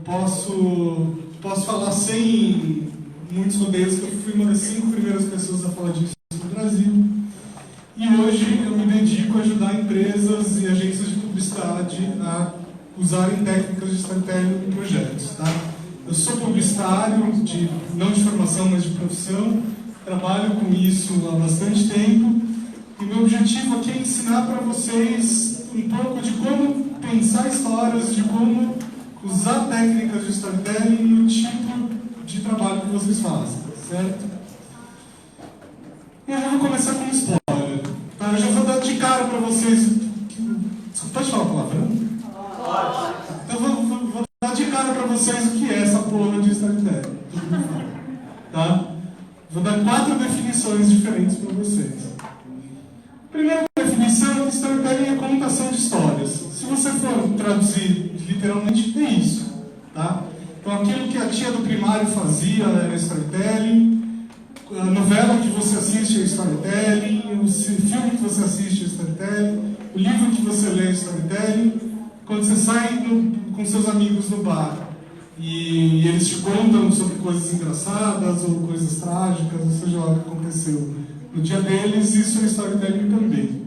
posso falar sem muitos rodeios, que eu fui uma das 5 primeiras pessoas a falar disso no Brasil. E hoje eu me dedico a ajudar empresas e agências de publicidade a usarem técnicas de storytelling em projetos. Tá? Eu sou publicitário, não de formação, mas de profissão, trabalho com isso há bastante tempo, e meu objetivo aqui é ensinar para vocês um pouco de como pensar histórias, de como usar técnicas de storytelling no tipo de trabalho que vocês fazem, certo? E eu já vou começar com um spoiler. Tá? Eu já vou dar de cara para vocês... Desculpa, pode falar a palavra? Pode. Então eu vou dar de cara para vocês o que é essa porra de storytelling. Tá? Vou dar 4 definições diferentes para vocês. Primeira definição, storytelling é contação de histórias. Se você for traduzir literalmente, é isso. Tá? Então aquilo que a tia do primário fazia era storytelling, a novela que você assiste é storytelling, o filme que você assiste é storytelling, o livro que você lê é storytelling, quando você sai com seus amigos no bar e eles te contam sobre coisas engraçadas ou coisas trágicas, ou seja lá o que aconteceu no dia deles, isso é storytelling também.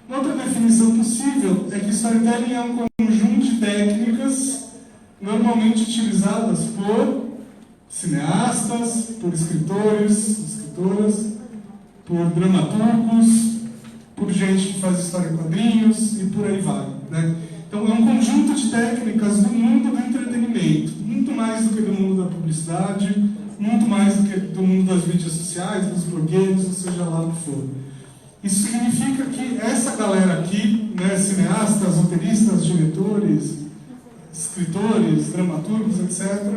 Uma outra definição possível é que storytelling é um conjunto de técnicas normalmente utilizadas por cineastas, por escritoras, por dramaturgos, por gente que faz história em quadrinhos e por aí vai. Né? Então é um conjunto de técnicas do mundo do entretenimento, muito mais do que do mundo da publicidade, muito mais do que do mundo das mídias sociais, dos blogueiros, ou seja lá o que for. Isso significa que essa galera aqui, né, cineastas, roteiristas, diretores, escritores, dramaturgos, etc.,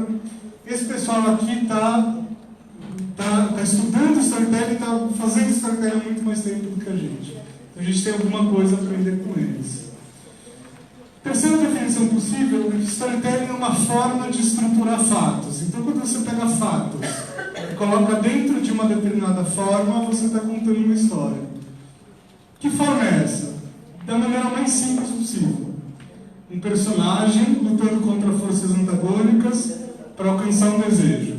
esse pessoal aqui está estudando storytelling, está fazendo storytelling há muito mais tempo do que a gente. Então a gente tem alguma coisa a aprender com eles. Terceira definição possível é que storytelling é uma forma de estruturar fatos. Então quando você pega fatos e coloca dentro de uma determinada forma, você está contando uma história. Que forma é essa? Da maneira mais simples possível. Um personagem lutando contra forças antagônicas para alcançar um desejo.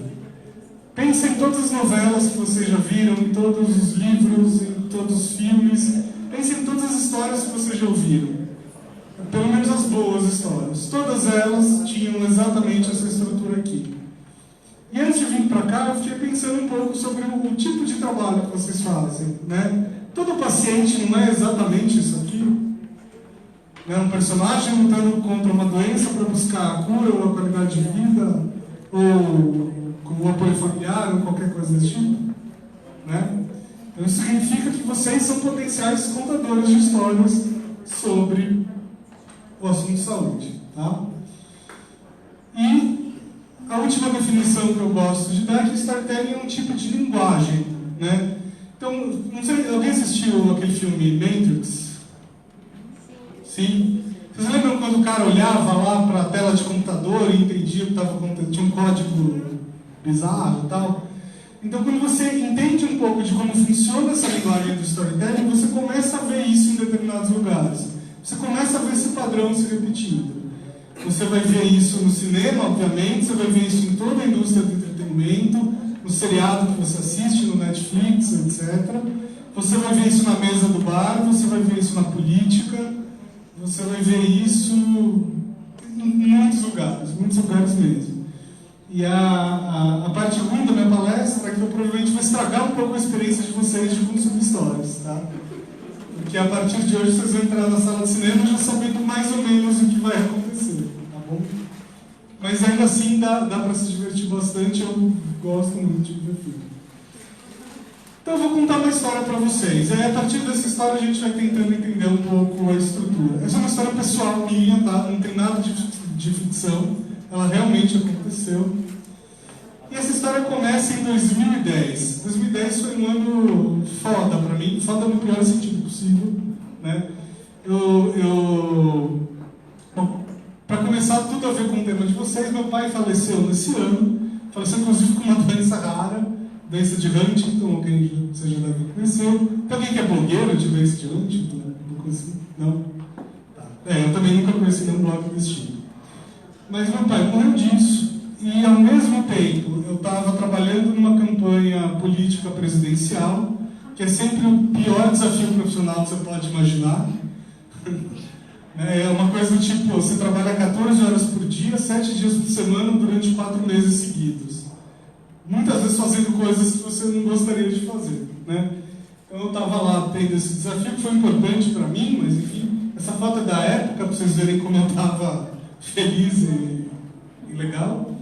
Pense em todas as novelas que vocês já viram, em todos os livros, em todos os filmes. Pense em todas as histórias que vocês já ouviram. Pelo menos as boas histórias. Todas elas tinham exatamente essa estrutura aqui. E antes de vir para cá, eu fiquei pensando um pouco sobre o tipo de trabalho que vocês fazem. Né? Todo paciente não é exatamente isso aqui. Um personagem lutando contra uma doença para buscar a cura ou a qualidade de vida, ou o apoio familiar, ou qualquer coisa desse tipo. Né? Então isso significa que vocês são potenciais contadores de histórias sobre o assunto de saúde. Tá? E a última definição que eu gosto de dar é que storytelling é um tipo de linguagem. Né? Então, não sei, alguém assistiu aquele filme Matrix? Sim. Vocês lembram quando o cara olhava lá para a tela de computador e entendia o que estava acontecendo? Tinha um código bizarro e tal. Então, quando você entende um pouco de como funciona essa linguagem do storytelling, você começa a ver isso em determinados lugares. Você começa a ver esse padrão se repetindo. Você vai ver isso no cinema, obviamente, você vai ver isso em toda a indústria do entretenimento, no seriado que você assiste, no Netflix, etc. Você vai ver isso na mesa do bar, você vai ver isso na política, você vai ver isso em muitos lugares mesmo. E a parte ruim da minha palestra é que eu provavelmente vou estragar um pouco a experiência de vocês de consumir histórias, tá? Porque a partir de hoje vocês vão entrar na sala de cinema já sabendo mais ou menos o que vai acontecer, tá bom? Mas ainda assim dá para se divertir bastante, eu gosto muito de ver filme. Então eu vou contar uma história para vocês. E a partir dessa história a gente vai tentando entender um pouco a estrutura. Essa é uma história pessoal minha, tá? Não tem nada de ficção. Ela realmente aconteceu. E essa história começa em 2010. 2010 foi um ano foda para mim, foda no pior sentido possível. Né? Bom, para começar, tudo a ver com o tema de vocês, meu pai faleceu nesse ano. Faleceu inclusive com uma doença rara. Doença de Huntington, alguém você já deve conhecer. Tem alguém que é blogueiro de doença de Huntington? Não? Tá. Eu também nunca conheci nenhum blog desse tipo. Mas meu pai morreu disso. E, ao mesmo tempo, eu estava trabalhando numa campanha política presidencial, que é sempre o pior desafio profissional que você pode imaginar. É uma coisa do tipo, você trabalha 14 horas por dia, 7 dias por semana, durante 4 meses seguidos. Muitas vezes fazendo coisas que você não gostaria de fazer, né? Então eu estava lá tendo esse desafio, que foi importante para mim, mas enfim, essa foto é da época, para vocês verem como eu estava feliz e legal.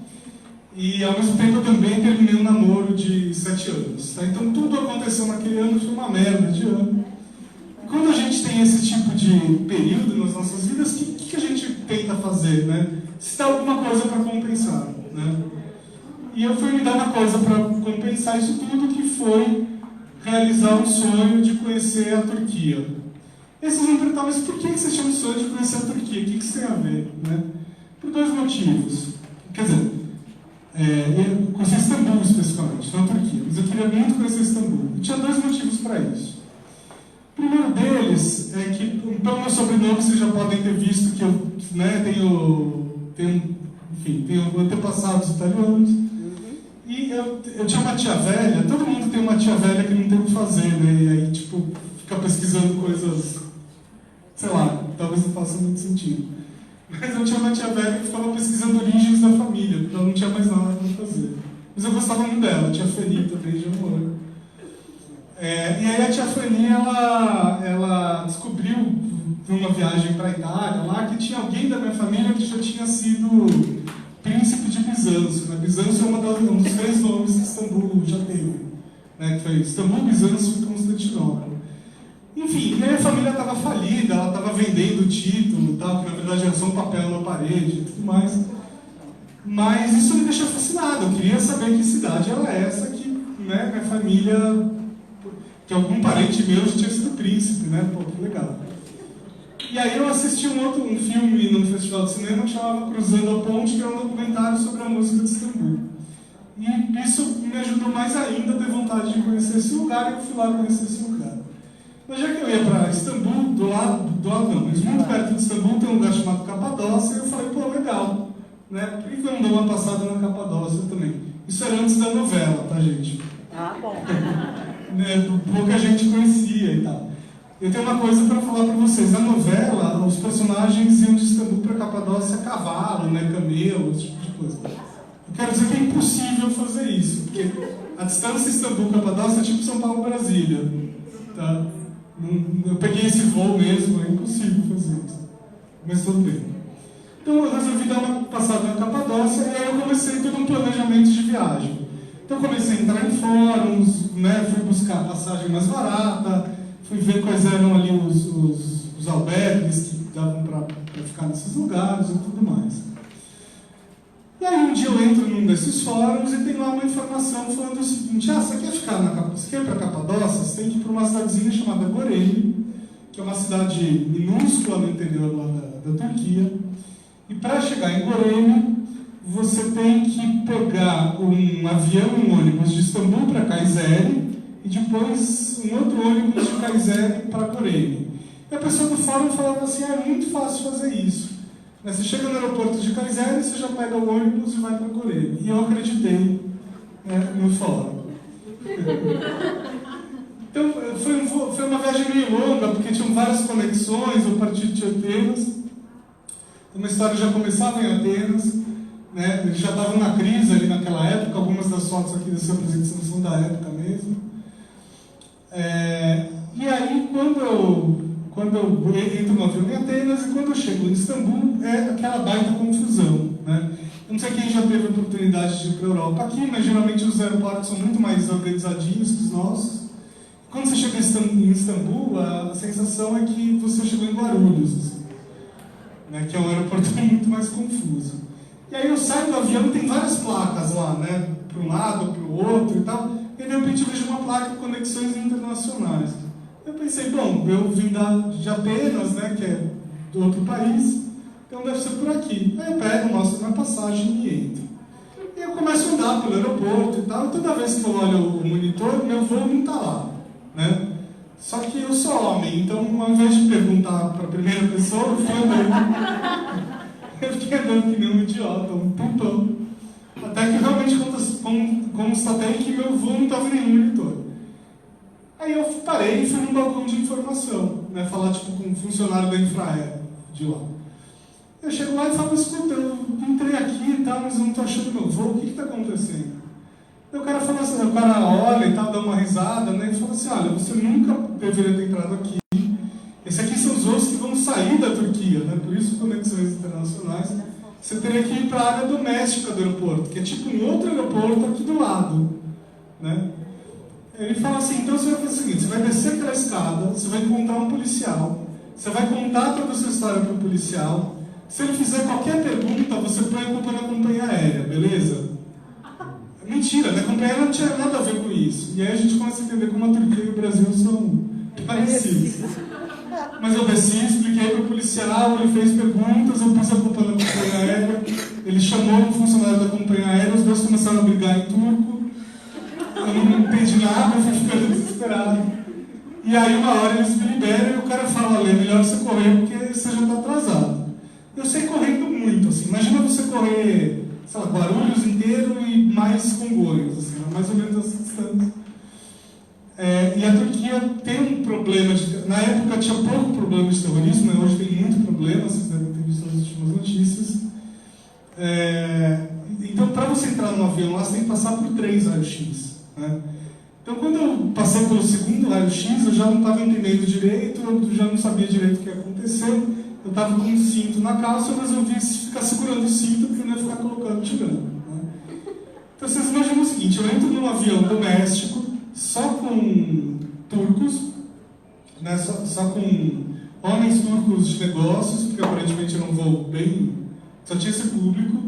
E ao mesmo tempo eu também terminei um namoro de 7 anos. Tá? Então tudo aconteceu naquele ano, foi uma merda de ano. E quando a gente tem esse tipo de período nas nossas vidas, o que a gente tenta fazer, né? Se dá alguma coisa para compensar, né? E eu fui me dar uma coisa para compensar isso tudo, que foi realizar um sonho de conhecer a Turquia. E vocês vão perguntar, mas por que você tinha um sonho de conhecer a Turquia? O que isso tem a ver, né? Por 2 motivos. Quer dizer, eu conheci Istambul especificamente, não a Turquia, mas eu queria muito conhecer Istambul. E tinha 2 motivos para isso. O primeiro deles é que, pelo meu sobrenome, vocês já podem ter visto que eu, né, tenho antepassados italianos. E eu tinha uma tia velha, todo mundo tem uma tia velha que não tem o que fazer, né? E aí, tipo, fica pesquisando coisas, sei lá, talvez não faça muito sentido. Mas eu tinha uma tia velha que ficava pesquisando origens da família, porque ela não tinha mais nada para fazer. Mas eu gostava muito dela, a tia Feni também já morou. E aí a tia Feni, ela descobriu, numa viagem para a Itália, lá, que tinha alguém da minha família que já tinha sido príncipe de Bizâncio. Né? Bizâncio é um dos 3 nomes que Istambul já teve. Né? Que foi Istambul, Bizâncio e Constantinopla. Enfim, a minha família estava falida, ela estava vendendo o título e tal, que na verdade era só um papel na parede e tudo mais. Mas isso me deixou fascinado, eu queria saber que cidade era essa que, né, minha família, que algum parente meu já tinha sido príncipe, né? Pô, que legal. E aí eu assisti um filme no festival de cinema que chamava Cruzando a Ponte, que era um documentário sobre a música de Istambul. E isso me ajudou mais ainda a ter vontade de conhecer esse lugar, e eu fui lá conhecer esse lugar. Mas já que eu ia para Istambul, do lado não, mas muito perto de Istambul tem um lugar chamado Capadócia, e eu falei, pô, legal, né? Por que eu não dou uma passada na Capadócia também? Isso era antes da novela, tá, gente? Ah, bom. Né? Pouca gente conhecia e tal. Eu tenho uma coisa para falar para vocês. Na novela, os personagens iam de Istambul para Capadócia a cavalo, né, camelo, esse tipo de coisa. Eu quero dizer que é impossível fazer isso, porque a distância Istambul-Capadócia é tipo São Paulo-Brasília. Tá? Eu peguei esse voo mesmo, é impossível fazer isso. Mas tudo bem. Então eu resolvi dar uma passada na Capadócia e aí eu comecei todo um planejamento de viagem. Então eu comecei a entrar em fóruns, né, fui buscar passagem mais barata, fui ver quais eram ali os albergues que davam para ficar nesses lugares e tudo mais. E aí um dia eu entro num desses fóruns e tem lá uma informação falando o seguinte: você quer ficar você quer ir para Capadócia? Você tem que ir para uma cidadezinha chamada Goreni, que é uma cidade minúscula no interior lá da Turquia. E para chegar em Goreni, você tem que pegar um avião, um ônibus de Istambul para Kayseri, e depois um outro ônibus de Kayseri para Goreni. E a pessoa do fórum falava assim: é muito fácil fazer isso. Você chega no aeroporto de Kayseri, você já pega o ônibus e vai para Goreni. E eu acreditei, né, no fórum. Então foi uma viagem meio longa, porque tinham várias conexões, eu parti de Atenas. Uma história já começava em Atenas, né? Eles já estavam na crise ali naquela época, algumas das fotos aqui dessa apresentação são da época mesmo. E aí, quando eu entro no avião em Atenas e quando eu chego em Istambul, é aquela baita confusão, né? Eu não sei quem já teve a oportunidade de ir para a Europa aqui, mas geralmente os aeroportos são muito mais organizadinhos que os nossos. Quando você chega em Istambul, a sensação é que você chegou em Guarulhos, assim, né? Que é um aeroporto muito mais confuso. E aí eu saio do avião e tem várias placas lá, né? Para um lado, para o outro e tal. E de repente eu vejo uma placa de conexões internacionais. Eu pensei, bom, eu vim de Atenas, né, que é do outro país, então deve ser por aqui. Aí eu pego, mostro minha passagem e entro. E eu começo a andar pelo aeroporto e tal, e toda vez que eu olho o monitor, meu voo não está lá, né? Só que eu sou homem, então ao invés de perguntar para a primeira pessoa, eu fui andando. Eu fiquei andando que nem um idiota, um tempão. Até que realmente constatei que meu voo não estava em nenhum monitor. Aí eu parei e fui num balcão de informação, né, falar tipo, com um funcionário da Infraero de lá. Eu chego lá e falo, escuta, eu entrei aqui e tal, mas eu não estou achando meu voo, o que está acontecendo? E o cara fala assim, o cara olha e tal, dá uma risada, né, e fala assim, olha, você nunca deveria ter entrado aqui. Esses aqui são os voos que vão sair da Turquia, né, por isso conexões internacionais. Você teria que ir para a área doméstica do aeroporto, que é tipo um outro aeroporto aqui do lado, né? Ele fala assim, então você vai fazer o seguinte, você vai descer aquela escada, você vai encontrar um policial, você vai contar toda a sua história para o policial, se ele fizer qualquer pergunta, você põe a culpa na companhia aérea, beleza? Mentira, né? A companhia aérea não tinha nada a ver com isso. E aí a gente começa a entender como a Turquia e o Brasil são parecidos. Mas eu desci, expliquei para o policial, ele fez perguntas, eu pus a culpa na companhia aérea, ele chamou um funcionário da companhia aérea, os dois começaram a brigar em turco, eu não entendi nada, eu fui ficando desesperado. E aí uma hora eles me liberam e o cara fala, olha, é melhor você correr porque você já está atrasado. Eu sei correndo muito, assim, imagina você correr, sei lá, Guarulhos inteiro e mais Congonhas, assim, mais ou menos essa distância. E a Turquia tem um problema, na época tinha pouco problema de terrorismo, né? Hoje tem muito problema, vocês devem ter visto nas últimas notícias. Então, para você entrar no avião lá, você tem que passar por 3 raios-x. Né? Então, quando eu passei pelo segundo raio-x, eu já não estava entendendo direito, eu já não sabia direito o que ia acontecer, eu estava com um cinto na calça, eu resolvi ficar segurando o cinto, porque eu não ia ficar colocando, tirando. Né? Então, vocês imaginam o seguinte, eu entro num avião doméstico, só com turcos, né, só com homens turcos de negócios, porque aparentemente era um voo bem... só tinha esse público.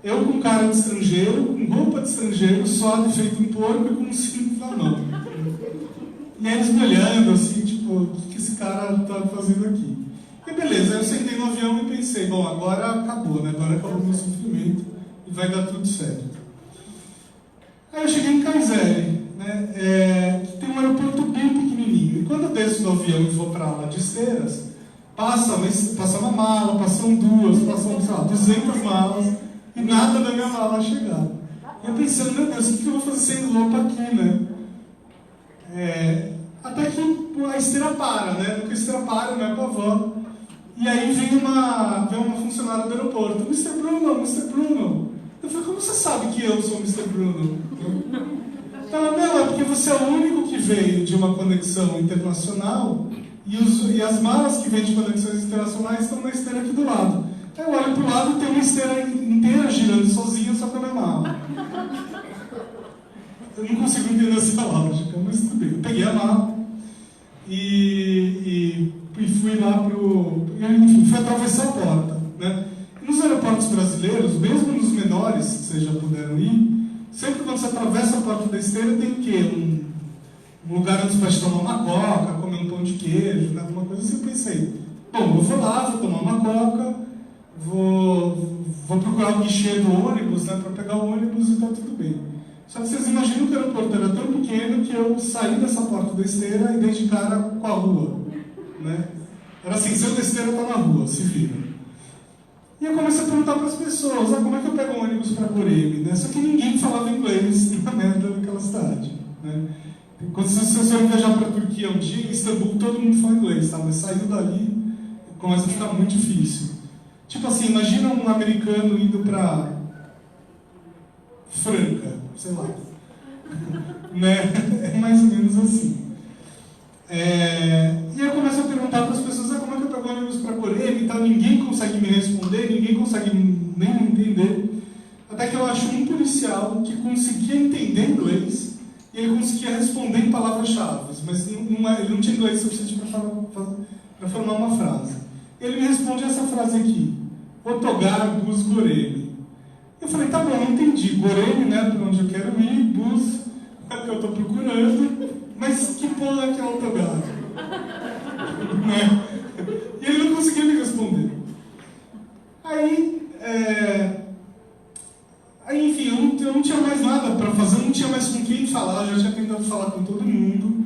Eu com cara de estrangeiro, com roupa de estrangeiro, só feito um porco e com um cinto na mão. E aí eles me olhando assim, tipo, o que esse cara está fazendo aqui? E beleza, aí eu sentei no avião e pensei, bom, agora acabou, né? Agora acabou o meu sofrimento e vai dar tudo certo. Aí eu cheguei em Kayseri, né, que tem um aeroporto bem pequenininho. E quando eu desço do avião e vou para lá de esteiras, passa uma mala, passam 2, passam, sei lá, 200 malas e nada da minha mala chegar. E eu pensando, meu Deus, o que eu vou fazer sem roupa aqui, né? Até que a esteira para, né? Porque a esteira para, não é pra avó. E aí vem uma funcionária do aeroporto, Mr. Bruno, Mr. Bruno. Eu falei, como você sabe que eu sou o Mr. Bruno? Ela, não, é porque você é o único que veio de uma conexão internacional e as malas que vêm de conexões internacionais estão na esteira aqui do lado. Aí eu olho para o lado e tem uma esteira inteira girando sozinha, só com a minha mala. Eu não consigo entender essa lógica, mas tudo bem. Eu peguei a mala e fui lá enfim, fui atravessar a porta. Né? E nos aeroportos brasileiros, mesmo nos menores, que vocês já puderam ir, sempre quando você atravessa a porta da esteira tem o quê? Um lugar onde você pode tomar uma coca, comer um pão de queijo, né? Alguma coisa assim. Eu pensei, bom, eu vou lá, vou tomar uma coca, vou procurar o guichê do ônibus, né, para pegar o ônibus e tá tudo bem. Só que vocês imaginam que o aeroporto era tão pequeno que eu saí dessa porta da esteira e dei de cara com a rua. Né? Era assim, se eu da esteira, tá na rua, se vira. E eu comecei a perguntar para as pessoas, como é que eu pego um ônibus para Goreme? Né? Só que ninguém falava inglês na merda daquela cidade. Né? Quando vocês forem viajar para a Turquia um dia, em Istambul todo mundo fala inglês, tá? Mas saindo dali começa a ficar muito difícil. Tipo assim, imagina um americano indo para Franca, sei lá. Né? É mais ou menos assim. E eu começo a perguntar para as pessoas, como é que eu pego ônibus para Goreme e tal, ninguém consegue me responder, ninguém consegue nem me entender. Até que eu acho um policial que conseguia entender inglês e ele conseguia responder em palavras-chave, mas ele não tinha inglês suficiente para formar uma frase. Ele me responde essa frase aqui, Otogar Bus Goreme. Eu falei, tá bom, eu entendi, Goreme, né, para onde eu quero ir, Bus, é o que eu estou procurando, mas que porra que é Otogar? Né? E ele não conseguia me responder. Aí, enfim, eu não tinha mais nada para fazer, eu não tinha mais com quem falar, eu já tinha tentado falar com todo mundo.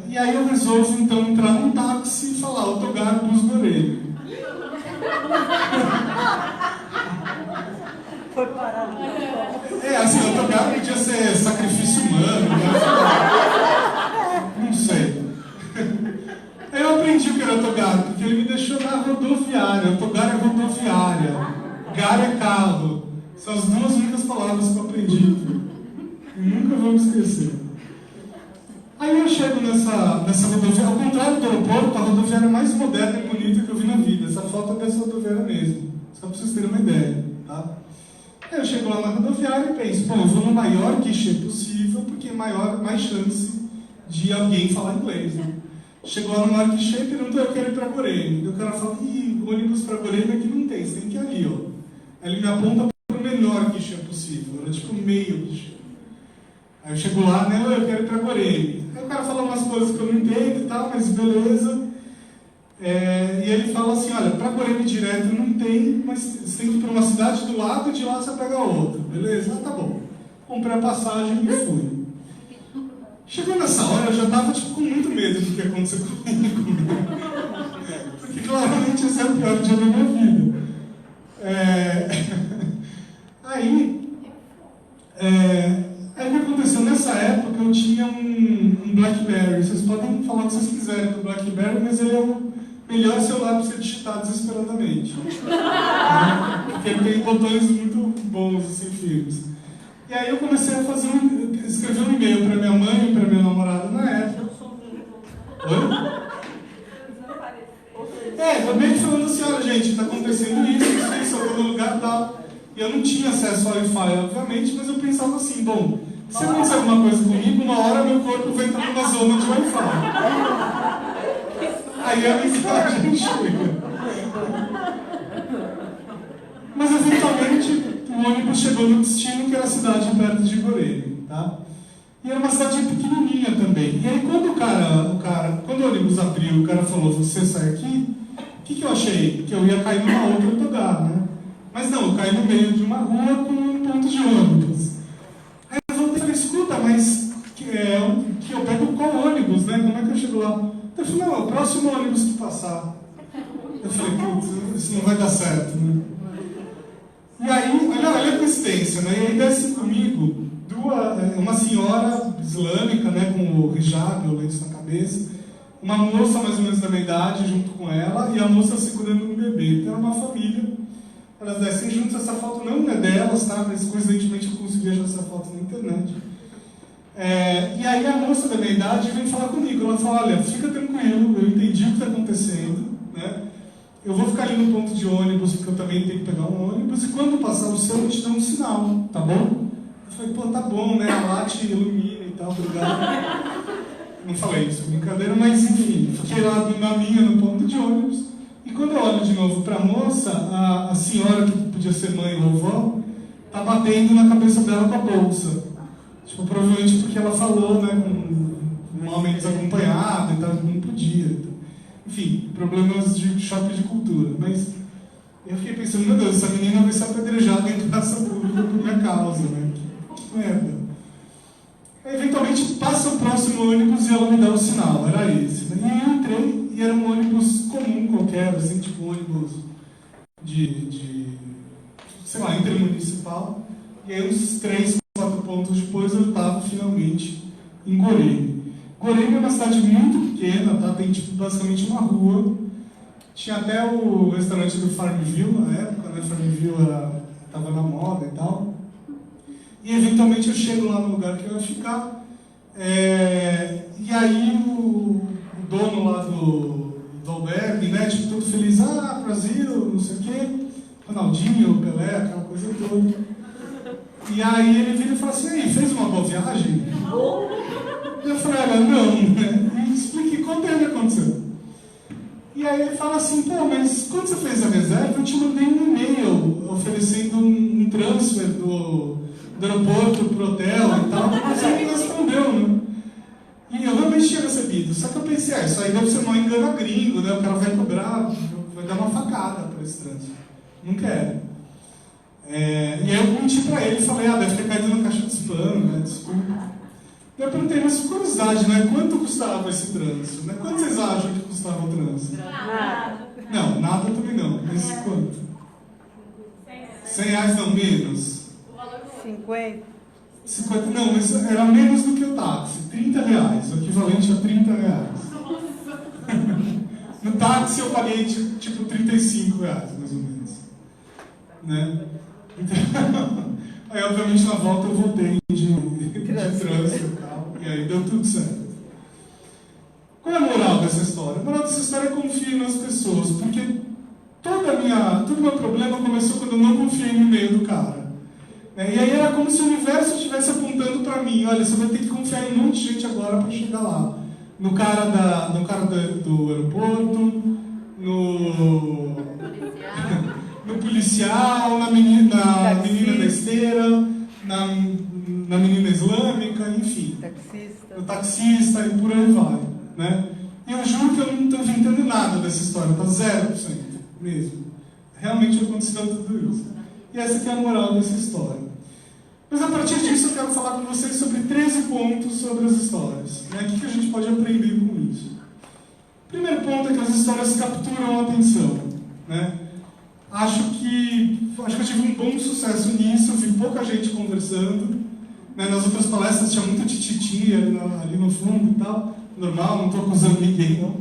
E aí eu resolvo, então, entrar num táxi e falar, Otogar Bus Goreme. Foi parar. Assim, autogar podia ser sacrifício humano, né? Não sei. Aí eu aprendi o que era autogar, porque ele me deixou na rodoviária. Autogar é rodoviária, gar é carro. São as duas únicas palavras que eu aprendi. E nunca vou me esquecer. Aí eu chego nessa rodoviária, ao contrário do aeroporto, a rodoviária mais moderna e bonita que eu vi na vida. Essa foto é dessa rodoviária mesmo, só para vocês terem uma ideia, tá? Aí eu chego lá na rodoviária e penso, bom, eu vou no maior guichê possível, porque mais chance de alguém falar inglês, né? Chego lá no maior guichê e pergunto, eu quero ir para Guarulhos. E o cara fala, o ônibus para Guarulhos aqui não tem, você tem que ir ali, ó. Aí ele me aponta para o menor guichê possível, era tipo meio guichê. Aí eu chego lá, né, eu quero ir para Guarulhos. Aí o cara fala umas coisas que eu não entendo e tal, mas beleza. E ele fala assim, olha, para Guarulhos direto não tem, mas você tem que ir para uma cidade do lado e de lá você pega outra, beleza? Ah, tá bom. Comprei a passagem e fui. Chegou nessa hora, eu já estava tipo, com muito medo do que ia acontecer comigo. Porque claramente esse é o pior dia da minha vida. Aí o que aconteceu? Nessa época eu tinha um BlackBerry. Vocês podem falar o que vocês quiserem do BlackBerry, mas ele é o melhor celular para você digitar desesperadamente. Porque ele tem botões muito bons, assim, firmes. E aí eu comecei a escrever um e-mail para minha mãe e para minha namorada na época. Oi? Também falando assim, olha gente, está acontecendo isso, eu vou no lugar tal. E eu não tinha acesso ao Wi-Fi, obviamente, mas eu pensava assim, bom, se acontecer alguma coisa comigo, uma hora meu corpo vai entrar numa zona de Wi-Fi. Aí a mensagem chega. Mas eventualmente o ônibus chegou no destino, que era a cidade perto de Guarulhos, tá? E era uma cidade pequenininha também. E aí quando o ônibus abriu, o cara falou, você sai aqui, o que eu achei? Que eu ia cair numa outra autogar, né? Mas não, eu caí no meio de uma rua com um ponto de ônibus. Aí eu voltei e falei, escuta, mas que eu pego qual ônibus, né? Como é que eu chego lá? Eu falei, não, é o próximo ônibus que passar. Eu falei, putz, isso não vai dar certo, né? E aí, olha a coincidência, né? E aí desce comigo uma senhora islâmica, né, com o hijab, o lenço na cabeça, uma moça mais ou menos da minha idade junto com ela, e a moça segurando um bebê. Então era uma família. Elas descem juntas, essa foto não é delas, tá? Mas coincidentemente eu consegui achar essa foto na internet. E aí a moça da minha idade vem falar comigo. Ela fala, olha, fica tranquilo, eu entendi o que está acontecendo, né? Eu vou ficar ali no ponto de ônibus, porque eu também tenho que pegar um ônibus, e quando passar o seu, eu te dou um sinal, tá bom? Eu falei, pô, tá bom, né? A te ilumina e tal, obrigado. Não falei isso, brincadeira, mas enfim, fiquei lá na minha, no ponto de ônibus, e quando eu olho de novo para a moça, a senhora, que podia ser mãe ou avó, tá batendo na cabeça dela com a bolsa. Tipo, provavelmente porque ela falou, né, com um homem desacompanhado e tal, não podia. Enfim, problemas de choque de cultura. Mas eu fiquei pensando, meu Deus, essa menina vai ser apedrejada em praça pública por minha causa, né? Que merda. Aí, eventualmente, passa o próximo ônibus e ela me dá o sinal, era esse. Né? E aí eu entrei e era um ônibus comum qualquer, assim, tipo um ônibus sei lá, intermunicipal. E aí uns 3, 4 pontos depois eu estava finalmente em Guarulhos. Guarulhos é uma cidade muito pequena, tá? Tem tipo, basicamente uma rua. Tinha até o restaurante do Farmville na época, né? Farmville estava na moda e tal. E eventualmente eu chego lá no lugar que eu ia ficar. E aí o dono lá do albergue, né? Tipo, todo feliz, Brasil, não sei o quê. Ronaldinho, Pelé, aquela coisa toda. E aí ele vira e fala assim, aí, fez uma boa viagem? E eu falei, não, né? E expliquei, conta aí o que aconteceu. E aí ele fala assim, pô, mas quando você fez a reserva, eu te mandei um e-mail oferecendo um transfer do aeroporto pro hotel e tal, mas você não respondeu, né? E eu realmente tinha recebido, só que eu pensei, isso aí deve ser um engano gringo, né? O cara vai cobrar, vai dar uma facada por esse transfer. Não quero. E aí eu menti pra ele e falei, deve ter caído na caixa de spam, né? Desculpa. Eu perguntei, mas curiosidade, né? Quanto custava esse trânsito? Né? Quanto vocês acham que custava o trânsito? Não, nada também não. Mas quanto? R$100 não, menos. 50 não, mas era menos do que o táxi. R$30, o equivalente a R$30. No táxi eu paguei tipo R$35, mais ou menos. Né? Então, aí obviamente na volta eu voltei de trânsito e tal. E aí deu tudo certo. Qual é a moral dessa história? A moral dessa história é confie nas pessoas, porque todo meu problema começou quando eu não confiei no e-mail do cara. E aí era como se o universo estivesse apontando para mim, olha, você vai ter que confiar em um monte de gente agora para chegar lá. No cara do aeroporto, no policial, na menina da esteira, na menina islâmica, enfim. No taxista e por aí vai. Né? E eu juro que eu não estou inventando nada dessa história, está 0% mesmo. Realmente aconteceu tudo isso. E essa aqui é a moral dessa história. Mas a partir disso eu quero falar com vocês sobre 13 pontos sobre as histórias. Né? O que a gente pode aprender com isso? O primeiro ponto é que as histórias capturam a atenção. Né? Acho que eu tive um bom sucesso nisso, vi pouca gente conversando. Né? Nas outras palestras tinha muito tititi ali no fundo e tal. Normal, não estou acusando ninguém, não.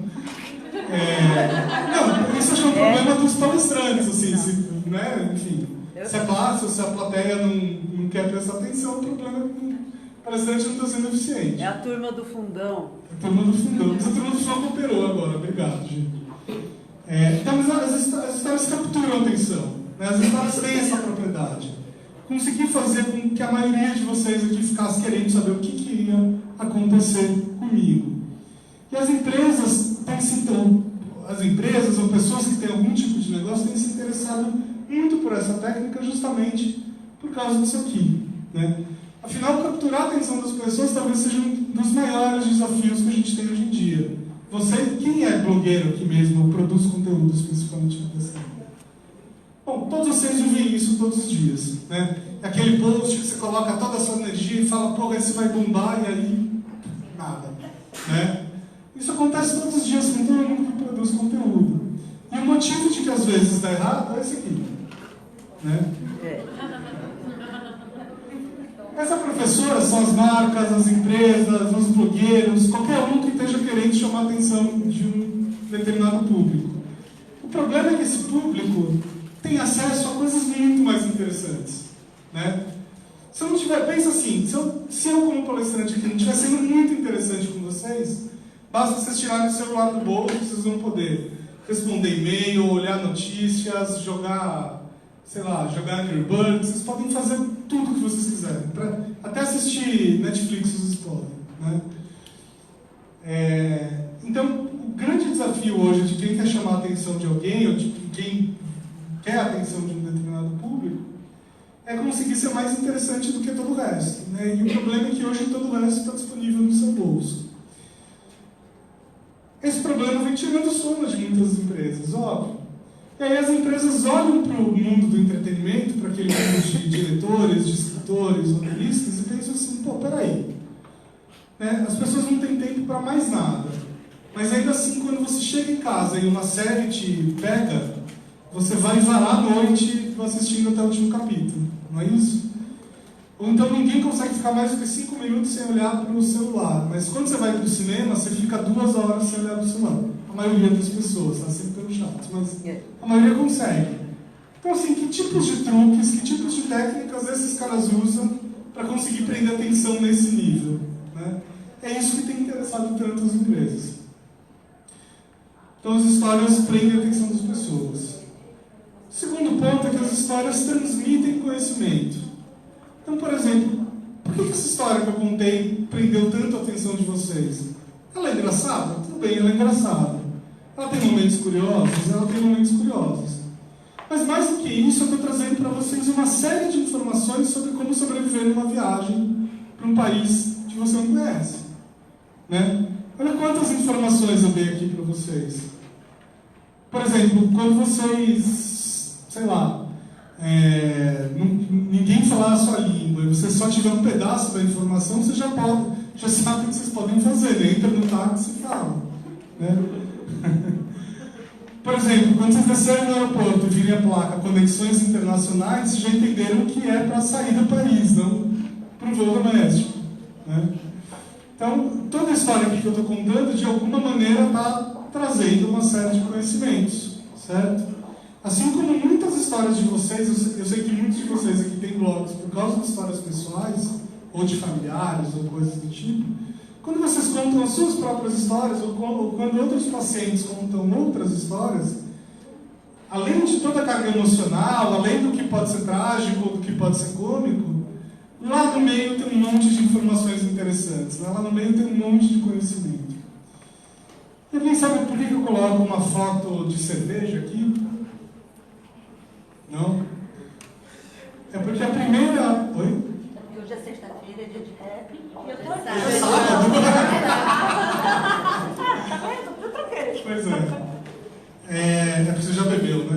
Não, isso acho que é um problema dos palestrantes, assim, né? Enfim. Se a plateia não quer prestar atenção, o problema é que o palestrante não está sendo eficiente. É a turma do fundão. A turma do fundão. Mas a turma do fundão cooperou agora, obrigado, gente. Então, mas as histórias capturam a atenção. Né? As histórias têm essa propriedade. Consegui fazer com que a maioria de vocês aqui ficasse querendo saber o que ia acontecer comigo. E as empresas ou pessoas que têm algum tipo de negócio têm se interessado muito por essa técnica justamente por causa disso aqui. Né? Afinal, capturar a atenção das pessoas talvez seja um dos maiores desafios que a gente tem hoje em dia. Quem é blogueiro aqui mesmo, ou produz conteúdos principalmente nessa área? Bom, todos vocês vivem isso todos os dias. Né? Aquele post que você coloca toda a sua energia e fala, pô, esse vai bombar, e aí nada. Né? Isso acontece todos os dias com todo mundo que produz conteúdo. E o motivo de que às vezes dá errado é esse aqui. Né? Essa professora são as marcas, as empresas, os blogueiros, qualquer um que esteja querendo chamar a atenção de um determinado público. O problema é que esse público tem acesso a coisas muito mais interessantes. Né? Se eu não tiver, pensa assim, se eu como palestrante aqui não estiver sendo muito interessante com vocês, basta vocês tirarem o celular do bolso, vocês vão poder responder e-mail, olhar notícias, jogar Angry Birds, vocês podem fazer tudo o que vocês quiserem, até assistir Netflix vocês podem. Né? Então, o grande desafio hoje de quem quer chamar a atenção de alguém, ou de quem quer a atenção de um determinado público, é conseguir ser mais interessante do que todo o resto. Né? E o problema é que hoje todo o resto está disponível no seu bolso. Esse problema vem tirando o sono de muitas empresas, óbvio. E aí as empresas olham para o mundo do entretenimento, para aquele mundo de diretores, de escritores, roteiristas, e pensam assim, pô, peraí. Né? As pessoas não têm tempo para mais nada. Mas ainda assim, quando você chega em casa e uma série te pega, você vai varar a noite assistindo até o último capítulo. Não é isso? Ou então ninguém consegue ficar mais do que 5 minutos sem olhar para o celular. Mas quando você vai para o cinema, você fica 2 horas sem olhar para o celular. A maioria das pessoas, está sempre pelo chato, mas a maioria consegue. Então assim, que tipos de truques, que tipos de técnicas esses caras usam para conseguir prender atenção nesse nível? Né? É isso que tem interessado tanto as empresas. Então as histórias prendem a atenção das pessoas. O segundo ponto é que as histórias transmitem conhecimento. Então, por exemplo, por que essa história que eu contei prendeu tanto a atenção de vocês? Ela é engraçada? Tudo bem, ela é engraçada. Ela tem momentos curiosos? Ela tem momentos curiosos. Mas mais do que isso, eu estou trazendo para vocês uma série de informações sobre como sobreviver numa viagem para um país que você não conhece. Né? Olha quantas informações eu dei aqui para vocês. Por exemplo, quando vocês, sei lá, ninguém falar a sua língua, e você só tiver um pedaço da informação, você já sabe o que vocês podem fazer, né? Entra no táxi e fala. Né? Por exemplo, quando vocês descerem no aeroporto e virem a placa Conexões Internacionais, vocês já entenderam que é para sair do país, não para o voo doméstico. Né? Então, toda a história aqui que eu estou contando, de alguma maneira, está trazendo uma série de conhecimentos, certo? Assim como muitas histórias de vocês, eu sei que muitos de vocês aqui têm blogs por causa de histórias pessoais, ou de familiares, ou coisas do tipo. Quando vocês contam as suas próprias histórias, ou quando outros pacientes contam outras histórias, além de toda a carga emocional, além do que pode ser trágico, ou do que pode ser cômico, lá no meio tem um monte de informações interessantes, né? Lá no meio tem um monte de conhecimento. E alguém sabe por que eu coloco uma foto de cerveja aqui? Não? É porque a primeira... Oi? Hoje é sexta-feira, é dia de rap, e eu tô aqui. É sábado. Tá vendo? Eu troquei. Pois é. É porque você já bebeu, né?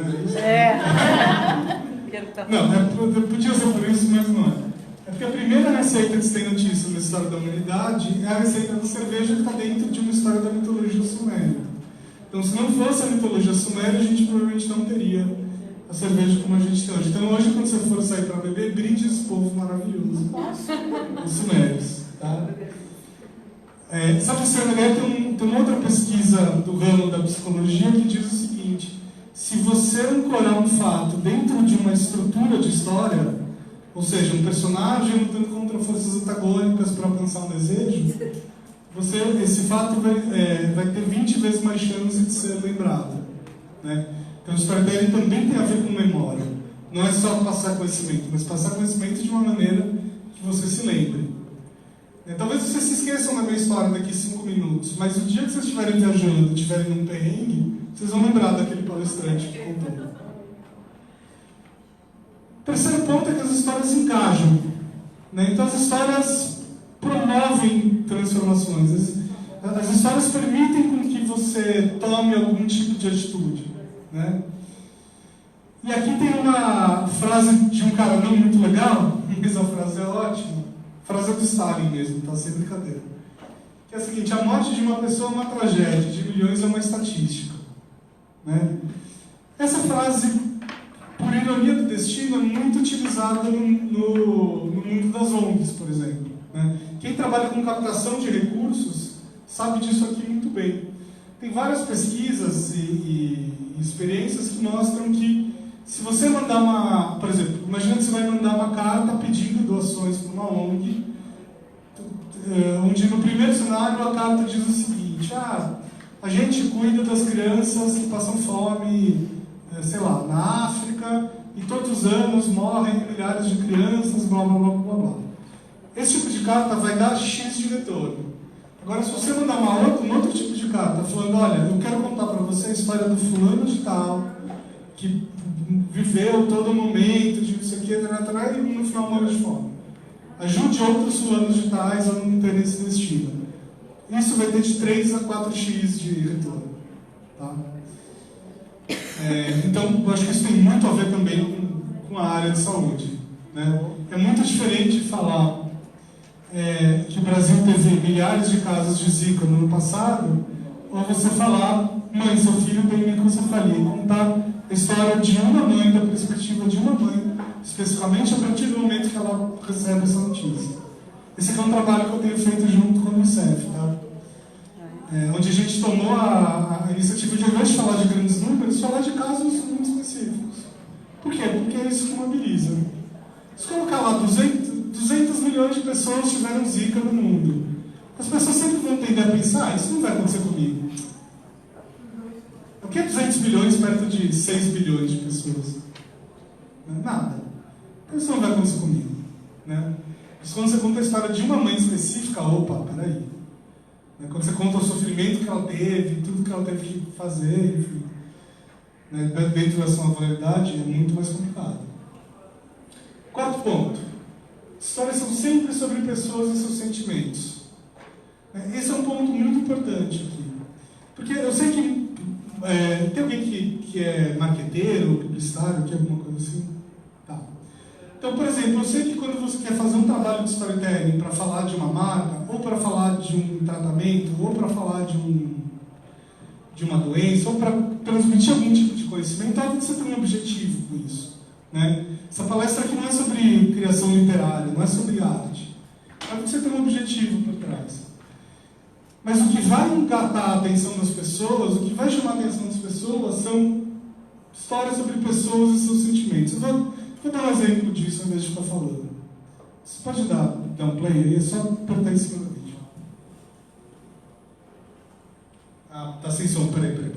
Não, podia ser por isso, mas não é. É porque a primeira receita que se tem notícia na história da humanidade é a receita da cerveja que está dentro de uma história da mitologia suméria. Então, se não fosse a mitologia suméria, a gente provavelmente não teria a cerveja como a gente tem hoje. Então, hoje, quando você for sair para beber, brinde esse povo maravilhoso. Os sumérios, tá? Só para você ter uma ideia, tem uma outra pesquisa do ramo da psicologia que diz o seguinte: se você ancorar um fato dentro de uma estrutura de história, ou seja, um personagem lutando contra forças antagônicas para alcançar um desejo, esse fato vai ter 20 vezes mais chance de ser lembrado. Né? Então, o storytelling também tem a ver com memória. Não é só passar conhecimento, mas passar conhecimento de uma maneira que você se lembre. Talvez vocês se esqueçam da minha história daqui 5 minutos, mas o dia que vocês estiverem viajando, estiverem num perrengue, vocês vão lembrar daquele palestrante que contou. O terceiro ponto é que as histórias engajam. Né? Então, as histórias promovem transformações. As histórias permitem com que você tome algum tipo de atitude. Né? E aqui tem uma frase de um cara não muito legal, mas a frase é ótima. A frase é do Stalin mesmo, tá? Sem brincadeira. Que é a seguinte: a morte de uma pessoa é uma tragédia, de milhões é uma estatística. Né? Essa frase, por ironia do destino, é muito utilizada no mundo das ONGs, por exemplo. Né? Quem trabalha com captação de recursos sabe disso aqui muito bem. Tem várias pesquisas e experiências que mostram que se você mandar por exemplo, imagina que você vai mandar uma carta pedindo doações para uma ONG, onde no primeiro cenário a carta diz o seguinte: a gente cuida das crianças que passam fome, sei lá, na África, e todos os anos morrem milhares de crianças, blá blá blá blá blá. Esse tipo de carta vai dar X de retorno. Agora, se você mandar um outro tipo de carta, falando: olha, eu quero contar para você a história do fulano de tal, que viveu todo momento de não sei o que, e no final morreu de fome. Ajude outros fulanos de tais a não terem esse destino. Isso vai ter de 3 a 4x de retorno. Tá? Então, eu acho que isso tem muito a ver também com a área de saúde. Né? É muito diferente falar que o Brasil teve milhares de casos de Zika no ano passado, ou você falar: mãe, seu filho tem microcefalia, e contar a história de uma mãe, da perspectiva de uma mãe, especificamente a partir do momento que ela recebe essa notícia. Esse aqui é um trabalho que eu tenho feito junto com a Unicef, tá? Onde a gente tomou a iniciativa de, ao invés de falar de grandes números, falar de casos muito específicos. Por quê? Porque é isso que mobiliza. Se colocar lá 200 milhões de pessoas tiveram Zika no mundo, as pessoas sempre vão tender a pensar: isso não vai acontecer comigo. O que é 200 milhões perto de 6 bilhões de pessoas? Nada. Isso não vai acontecer comigo. Né? Mas quando você conta a história de uma mãe específica, opa, peraí. Quando você conta o sofrimento que ela teve, tudo que ela teve que fazer, enfim, dentro da sua validade, é muito mais complicado. Quarto ponto: histórias são sempre sobre pessoas e seus sentimentos. Esse é um ponto muito importante aqui. Porque eu sei que tem alguém que é marqueteiro, publicitário, que é alguma coisa assim? Tá. Então, por exemplo, eu sei que quando você quer fazer um trabalho de storytelling para falar de uma marca, ou para falar de um tratamento, ou para falar de uma doença, ou para transmitir algum tipo de conhecimento, óbvio que você tem um objetivo com isso, né? Essa palestra aqui não é sobre criação literária, não é sobre arte. Óbvio que você tem um objetivo por trás. Mas o que vai engatar a atenção das pessoas, o que vai chamar a atenção das pessoas são histórias sobre pessoas e seus sentimentos. Eu vou dar um exemplo disso ao invés de ficar falando. Você pode dar um play aí, é só apertar em cima do vídeo. Ah, tá sem som, peraí.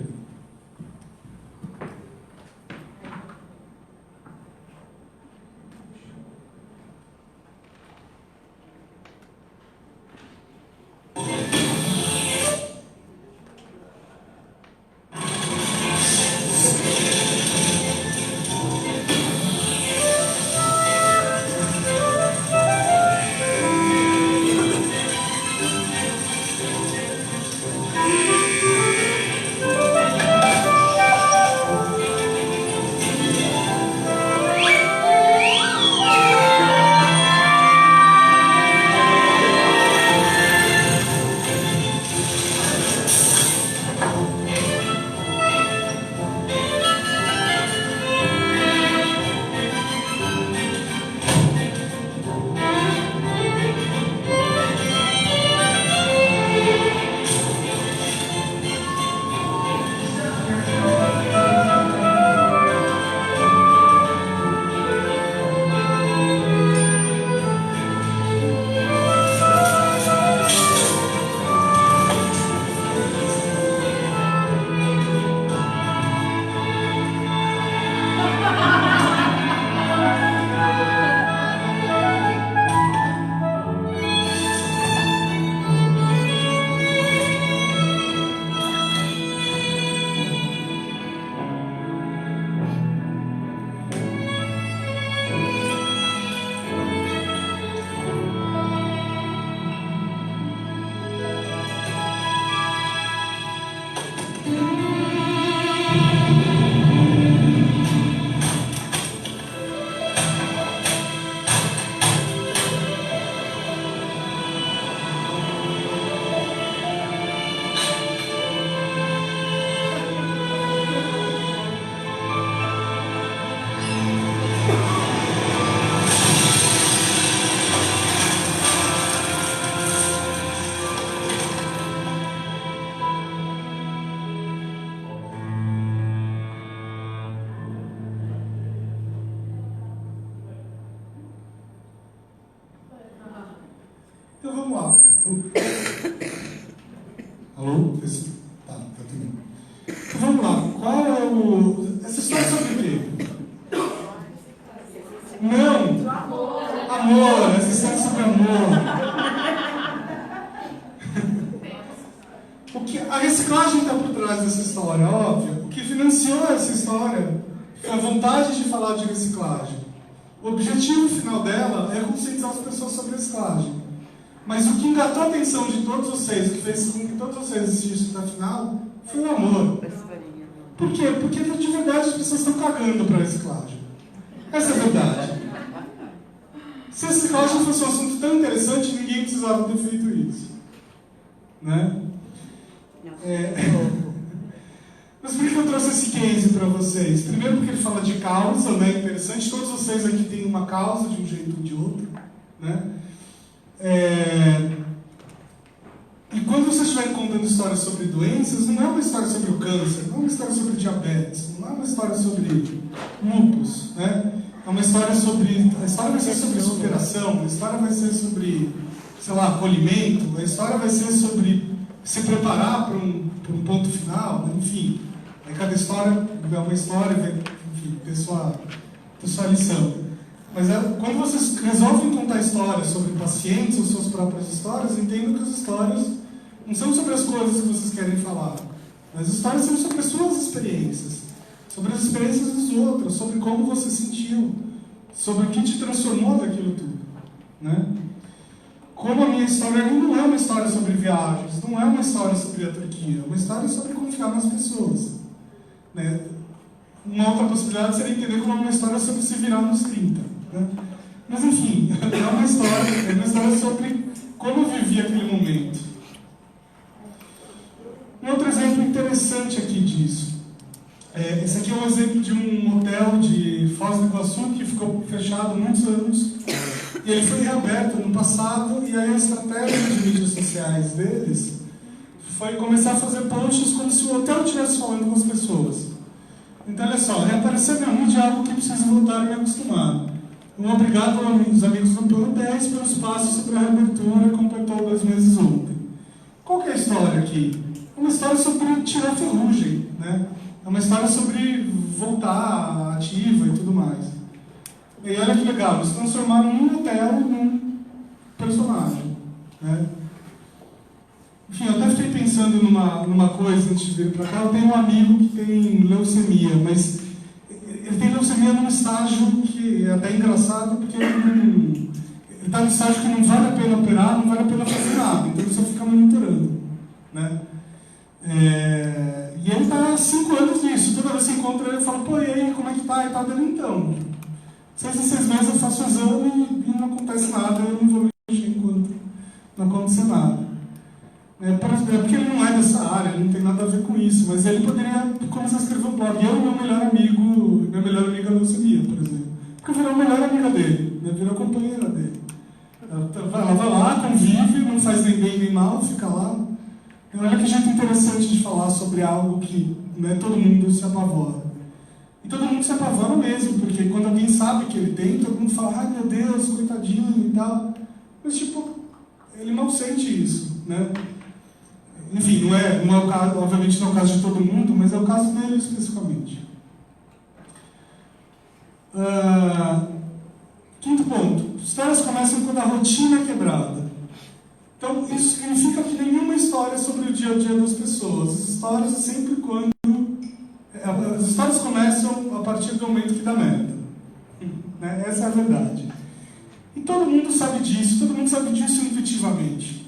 Então vamos lá. Alô? Tá tudo bem. Então vamos lá. Qual é o... Essa história é sobre o quê? Não! Amor! Essa história é sobre amor. A reciclagem está por trás dessa história, óbvio. O que financiou essa história foi a vontade de falar de reciclagem. O objetivo final dela é conscientizar as pessoas sobre reciclagem. Mas o que engatou a atenção de todos vocês, o que fez com que todos vocês assistissem até a final, foi o amor. Por quê? Porque de verdade as pessoas estão cagando para a reciclagem. Essa é a verdade. Se a reciclagem fosse um assunto tão interessante, ninguém precisava ter feito isso. Né? Mas por que eu trouxe esse case para vocês? Primeiro porque ele fala de causa, né? Interessante, todos vocês aqui têm uma causa de um jeito ou de outro, né? E quando vocês estiverem contando histórias sobre doenças, não é uma história sobre o câncer, não é uma história sobre diabetes, não é uma história sobre lúpus, né? É uma história sobre... A história vai ser sobre superação, a história vai ser sobre, sei lá, acolhimento, a história vai ser sobre se preparar para um ponto final, né? Enfim. Aí cada história é uma história, vai, enfim, ter sua lição. Mas quando vocês resolvem contar histórias sobre pacientes ou suas próprias histórias, entendam que as histórias não são sobre as coisas que vocês querem falar. As histórias são sobre as suas experiências, sobre as experiências dos outros, sobre como você sentiu, sobre o que te transformou daquilo tudo, né? Como a minha história não é uma história sobre viagens, não é uma história sobre a Turquia, é uma história sobre confiar nas pessoas, né? Uma outra possibilidade seria entender como é uma história sobre se virar nos 30, né? Mas enfim, é uma história sobre como eu vivi aquele momento. Um outro exemplo interessante aqui disso. Esse aqui é um exemplo de um hotel de Foz do Iguaçu que ficou fechado há muitos anos e ele foi reaberto no passado, e aí a estratégia de mídias sociais deles foi começar a fazer posts como se o hotel estivesse falando com as pessoas. Então, olha só, reaparecer na mídia é algo que preciso voltar a me acostumar. Obrigado aos amigos do Plano 10 pelo espaço sobre a reabertura, completou 2 meses ontem. Qual que é a história aqui? É uma história sobre tirar ferrugem, né? É uma história sobre voltar ativa e tudo mais. E olha que legal, eles transformaram um hotel num personagem, né? Enfim, eu até fiquei pensando numa coisa antes de vir para cá. Eu tenho um amigo que tem leucemia, mas ele tem leucemia num estágio que é até engraçado, porque ele está num estágio que não vale a pena operar, não vale a pena fazer nada, então ele só fica monitorando, né? E ele está há 5 anos nisso. Toda vez que encontra ele, eu falo, pô, e aí, como é que tá? E tal dele, então. 6 em 6 meses eu faço o exame e não acontece nada, eu não vou mexer enquanto não acontecer nada. Porque ele não é dessa área, ele não tem nada a ver com isso, mas ele poderia começar a escrever um blog. Eu e minha melhor amiga leucemia, por exemplo. Porque eu virei a melhor amiga dele, né? Virei a companheira dele. Ela vai lá, convive, não faz nem bem nem mal, fica lá. E olha que jeito interessante de falar sobre algo que, né, todo mundo se apavora. E todo mundo se apavora mesmo, porque quando alguém sabe que ele tem, todo mundo fala, ai meu Deus, coitadinho e tal. Mas tipo, ele mal sente isso, né? Enfim, não é o caso, obviamente não é o caso de todo mundo, mas é o caso dele especificamente. Quinto ponto. Histórias começam quando a rotina é quebrada. Então, isso significa que nenhuma história é sobre o dia a dia das pessoas. As histórias é sempre quando... As histórias começam a partir do momento que dá merda. Né? Essa é a verdade. E todo mundo sabe disso intuitivamente.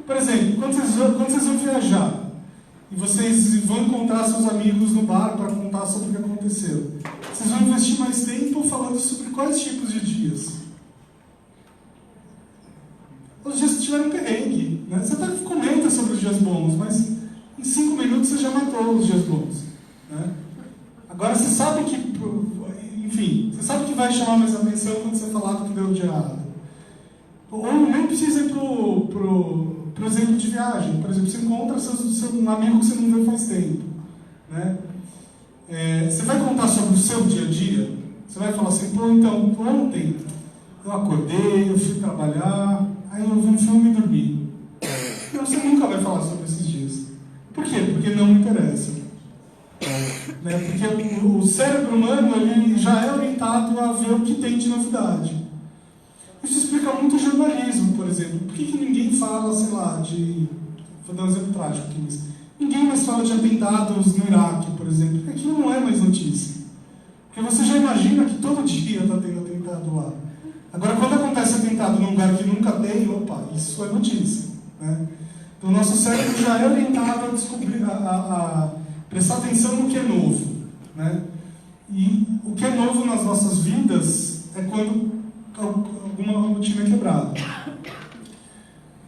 Por exemplo, quando vocês vão viajar e vocês vão encontrar seus amigos no bar para contar sobre o que aconteceu, vocês vão investir mais tempo falando sobre quais tipos de dias? Os dias que tiveram perrengue, né? Você até comenta sobre os dias bons, mas em 5 minutos você já matou os dias bons, né? Agora você sabe que, enfim, você sabe que vai chamar mais atenção quando você falar do que deu de errado. Ou nem precisa ir pro exemplo de viagem. Por exemplo, você encontra um amigo que você não vê faz tempo, né? Você vai contar sobre o seu dia a dia? Você vai falar assim, pô, então, ontem eu acordei, eu fui trabalhar, aí eu vi um filme e dormi. Não, você nunca vai falar sobre esses dias. Por quê? Porque não interessa. Né? Porque o cérebro humano ele já é orientado a ver o que tem de novidade. Isso explica muito o jornalismo, por exemplo. Por que ninguém fala, sei lá, vou dar um exemplo trágico aqui, mas ninguém mais fala de atentados no Iraque, por exemplo, porque aquilo não é mais notícia. Porque você já imagina que todo dia está tendo atentado lá. Agora, quando acontece atentado num lugar que nunca tem, opa, isso é notícia, né? Então, o nosso cérebro já é orientado a descobrir, a prestar atenção no que é novo, né? E o que é novo nas nossas vidas é quando alguma rotina é quebrada.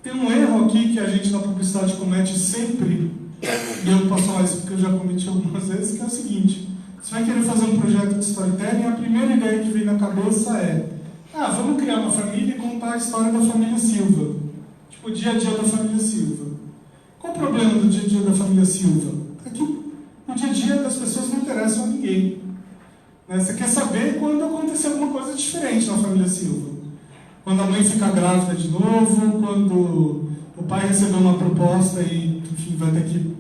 Tem um erro aqui que a gente na publicidade comete sempre, e eu posso falar isso porque eu já cometi algumas vezes, que é o seguinte: você vai querer fazer um projeto de storytelling, a primeira ideia que vem na cabeça é vamos criar uma família e contar a história da família Silva. Tipo, o dia a dia da família Silva. Qual o problema do dia a dia da família Silva? É que o dia a dia das pessoas não interessa a ninguém. Você quer saber quando acontecer alguma coisa diferente na família Silva. Quando a mãe fica grávida de novo, quando o pai recebeu uma proposta e, enfim, vai ter que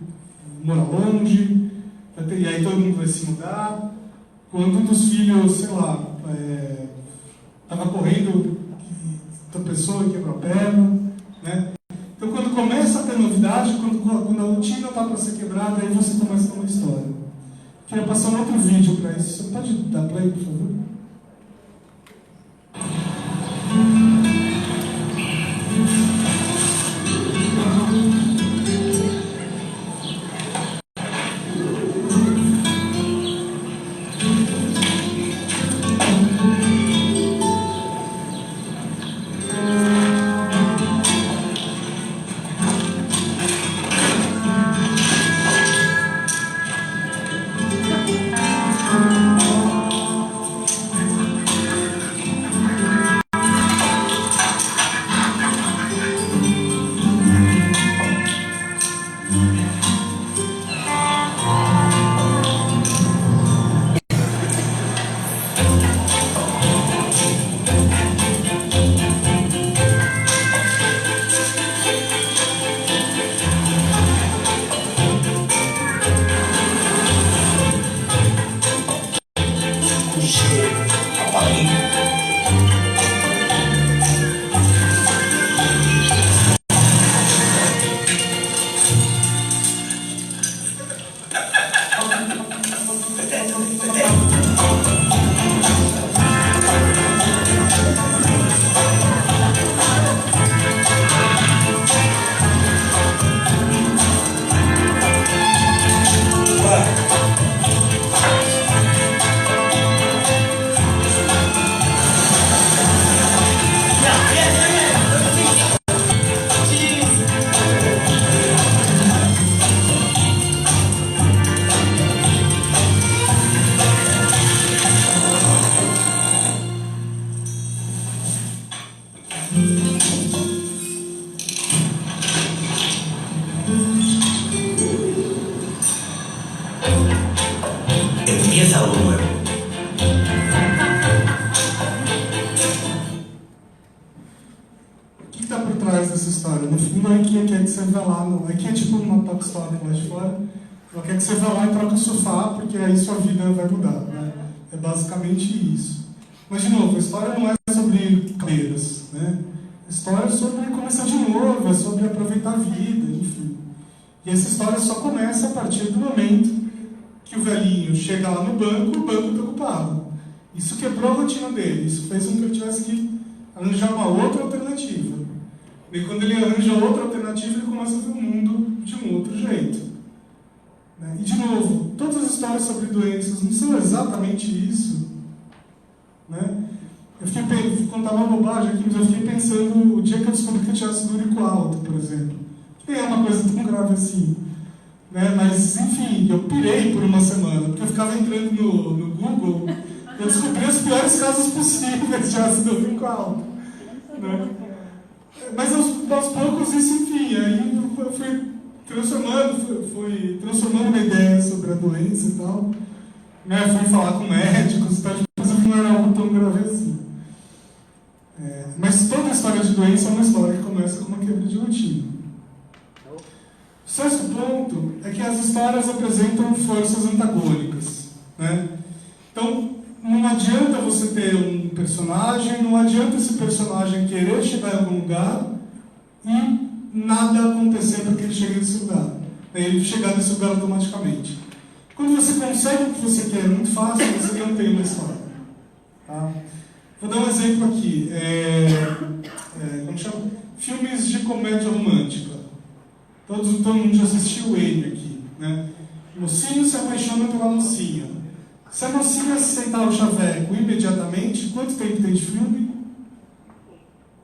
morar longe, e aí todo mundo vai se mudar. Quando um dos filhos, sei lá, estava correndo, tropeçou e quebrou a perna, né? Então, quando começa a ter novidade, quando a rotina está para ser quebrada, aí você começa a ter uma história. Queria passar um outro vídeo para isso. Você pode dar play, por favor? Empieza algo nuevo. O que está por trás dessa história? No fundo, a IKEA quer que você vá lá. A IKEA é tipo uma Toy Story lá de fora. Ela quer que você vá lá e troque o sofá, porque aí sua vida vai mudar. Né? É basicamente isso. Mas, de novo, a história não é sobre cadeiras. Né? A história é sobre começar de novo, é sobre aproveitar a vida, enfim. E essa história só começa a partir do momento que o velhinho chega lá no banco, o banco está ocupado. Isso quebrou a rotina dele, isso fez com que ele tivesse que arranjar uma outra alternativa. E quando ele arranja outra alternativa, ele começa a ver o mundo de um outro jeito. Né? E, de novo, todas as histórias sobre doenças não são exatamente isso. Né? Vou contar uma bobagem aqui, mas eu fiquei pensando o dia que eu descobri que eu tinha ácido úrico alto, por exemplo. Que nem é uma coisa tão grave assim. Né? Mas, enfim, eu pirei por uma semana, porque eu ficava entrando no Google, eu descobri os piores casos possíveis de ácido úrico alto. Né? Mas aos poucos isso, enfim, aí eu fui transformando uma ideia sobre a doença e tal. Né? Fui falar com médicos e tal, mas não era algo tão grave assim. Mas toda história de doença é uma história que começa com uma quebra de rotina. O sexto ponto é que as histórias apresentam forças antagônicas. Né? Então, não adianta você ter um personagem, não adianta esse personagem querer chegar em algum lugar e nada acontecer para que ele chegue nesse lugar. Ele chegar nesse lugar automaticamente. Quando você consegue o que você quer muito fácil, você não tem uma história. Tá? Vou dar um exemplo aqui. Como chama? Filmes de comédia romântica. Todo mundo já assistiu ele aqui. Né? O mocinho se apaixona pela mocinha. Se a mocinha sentar o chaveco imediatamente, quanto tempo tem de filme?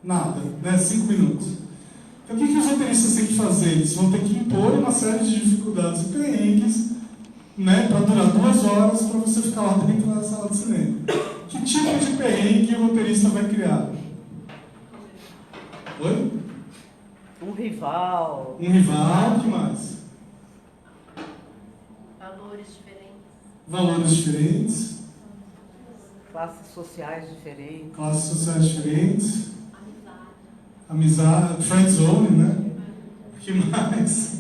Nada, né? 5 minutos. Então o que os roteiristas têm que fazer? Eles vão ter que impor uma série de dificuldades e perrengues, né, para durar 2 horas para você ficar lá dentro da sala de cinema. Que tipo de perrengue o roteirista vai criar? Oi? Um rival. Um rival, o que mais? Valores diferentes. Valores diferentes. Classes sociais diferentes. Classes sociais diferentes. Amizade. Friend zone, né? O que mais?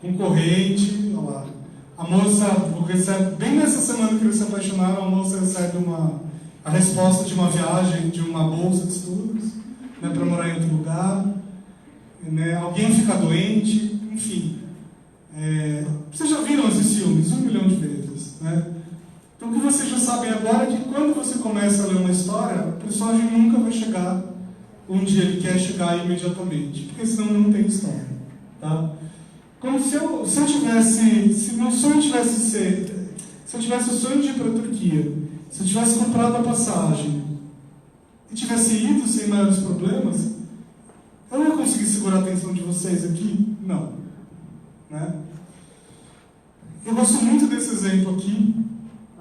Concorrente. Olha lá. A moça recebe, bem nessa semana que eles se apaixonaram, a moça recebe a resposta de uma viagem, de uma bolsa de estudos, né, para morar em outro lugar. Né, alguém fica doente, enfim. Vocês já viram esses filmes 1 milhão de vezes, né? Então o que vocês já sabem agora é que quando você começa a ler uma história, o personagem nunca vai chegar onde ele quer chegar imediatamente, porque senão não tem história. Tá? Como se eu tivesse, se meu sonho tivesse se eu tivesse o sonho de ir para a Turquia, se eu tivesse comprado a passagem e tivesse ido sem maiores problemas, eu não ia conseguir segurar a atenção de vocês aqui? Não. Né? Eu gosto muito desse exemplo aqui,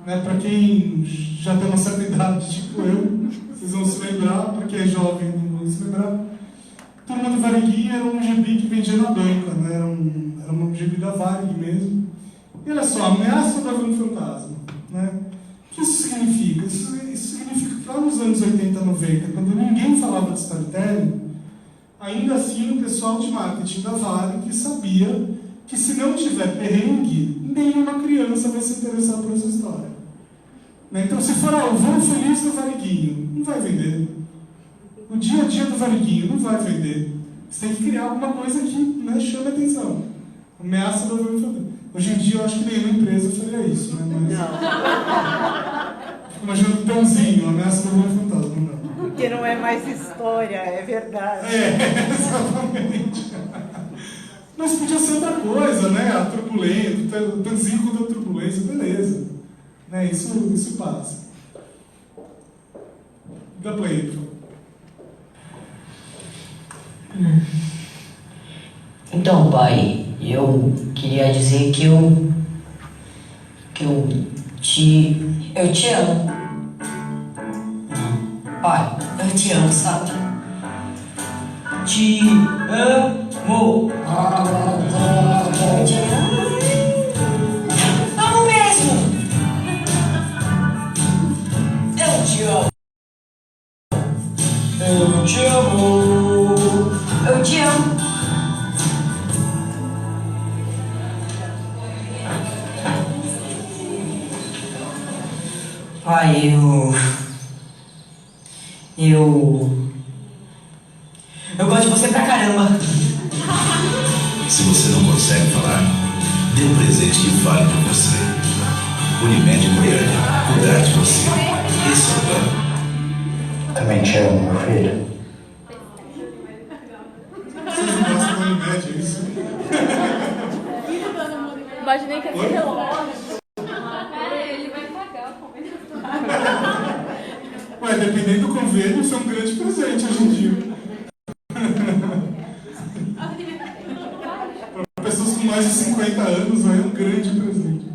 né, para quem já tem uma certa idade, tipo eu, vocês vão se lembrar, para quem é jovem não vão se lembrar. Turma do Variguinha era um gibi que vendia na banca, né? Era um gibi da Varig mesmo. E olha só, ameaça do avião fantasma. Né? O que isso significa? Isso significa que lá nos anos 80, 90, quando ninguém falava de storytelling, ainda assim o pessoal de marketing da Varig sabia que se não tiver perrengue, nenhuma criança vai se interessar por essa história. Né? Então, se for o voo feliz do Variguinho, não vai vender. O dia a dia do Variguinho não vai vender. Você tem que criar alguma coisa que, né, chame a atenção. Ameaça do avião fantasma. Hoje em dia eu acho que nenhuma empresa faria isso, né? Mas... Fico imaginando pãozinho, ameaça do avião fantasma. Não. Porque não é mais história, é verdade. Exatamente. Mas podia ser outra coisa, né? A turbulência, o pãozinho contra a turbulência, beleza. Né? Isso passa. Dá play, por favor. Então, pai, eu queria dizer que eu te amo. Pai, eu te amo, sabe? Te amo. Eu te amo. Amo mesmo. Eu te amo. Eu te amo. Eu te amo. Pai, eu gosto de você pra caramba. Se você não consegue falar, dê um presente que fale por você. Unimed Goiânia, cuidar de você. Esse é o plano. Também te amo, meu filho. Vocês não gostam da Unimed, é isso? Imaginei que ia ser relógio. Ele vai pagar o convênio. Ué, dependendo do convênio, isso é um grande presente hoje em dia. Para pessoas com mais de 50 anos, é um grande presente.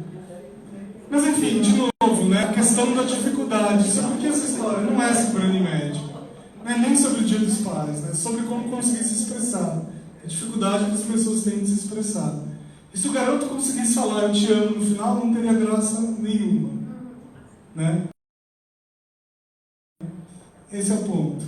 Mas enfim, de novo, né, a questão da dificuldade. Sobre o que essa história não é sobre a Unimed. Não é nem sobre o Dia dos Pais, né? É sobre como conseguir se expressar. A dificuldade que as pessoas têm de se expressar. E se o garoto conseguisse falar eu te amo no final, não teria graça nenhuma. Né? Esse é o ponto.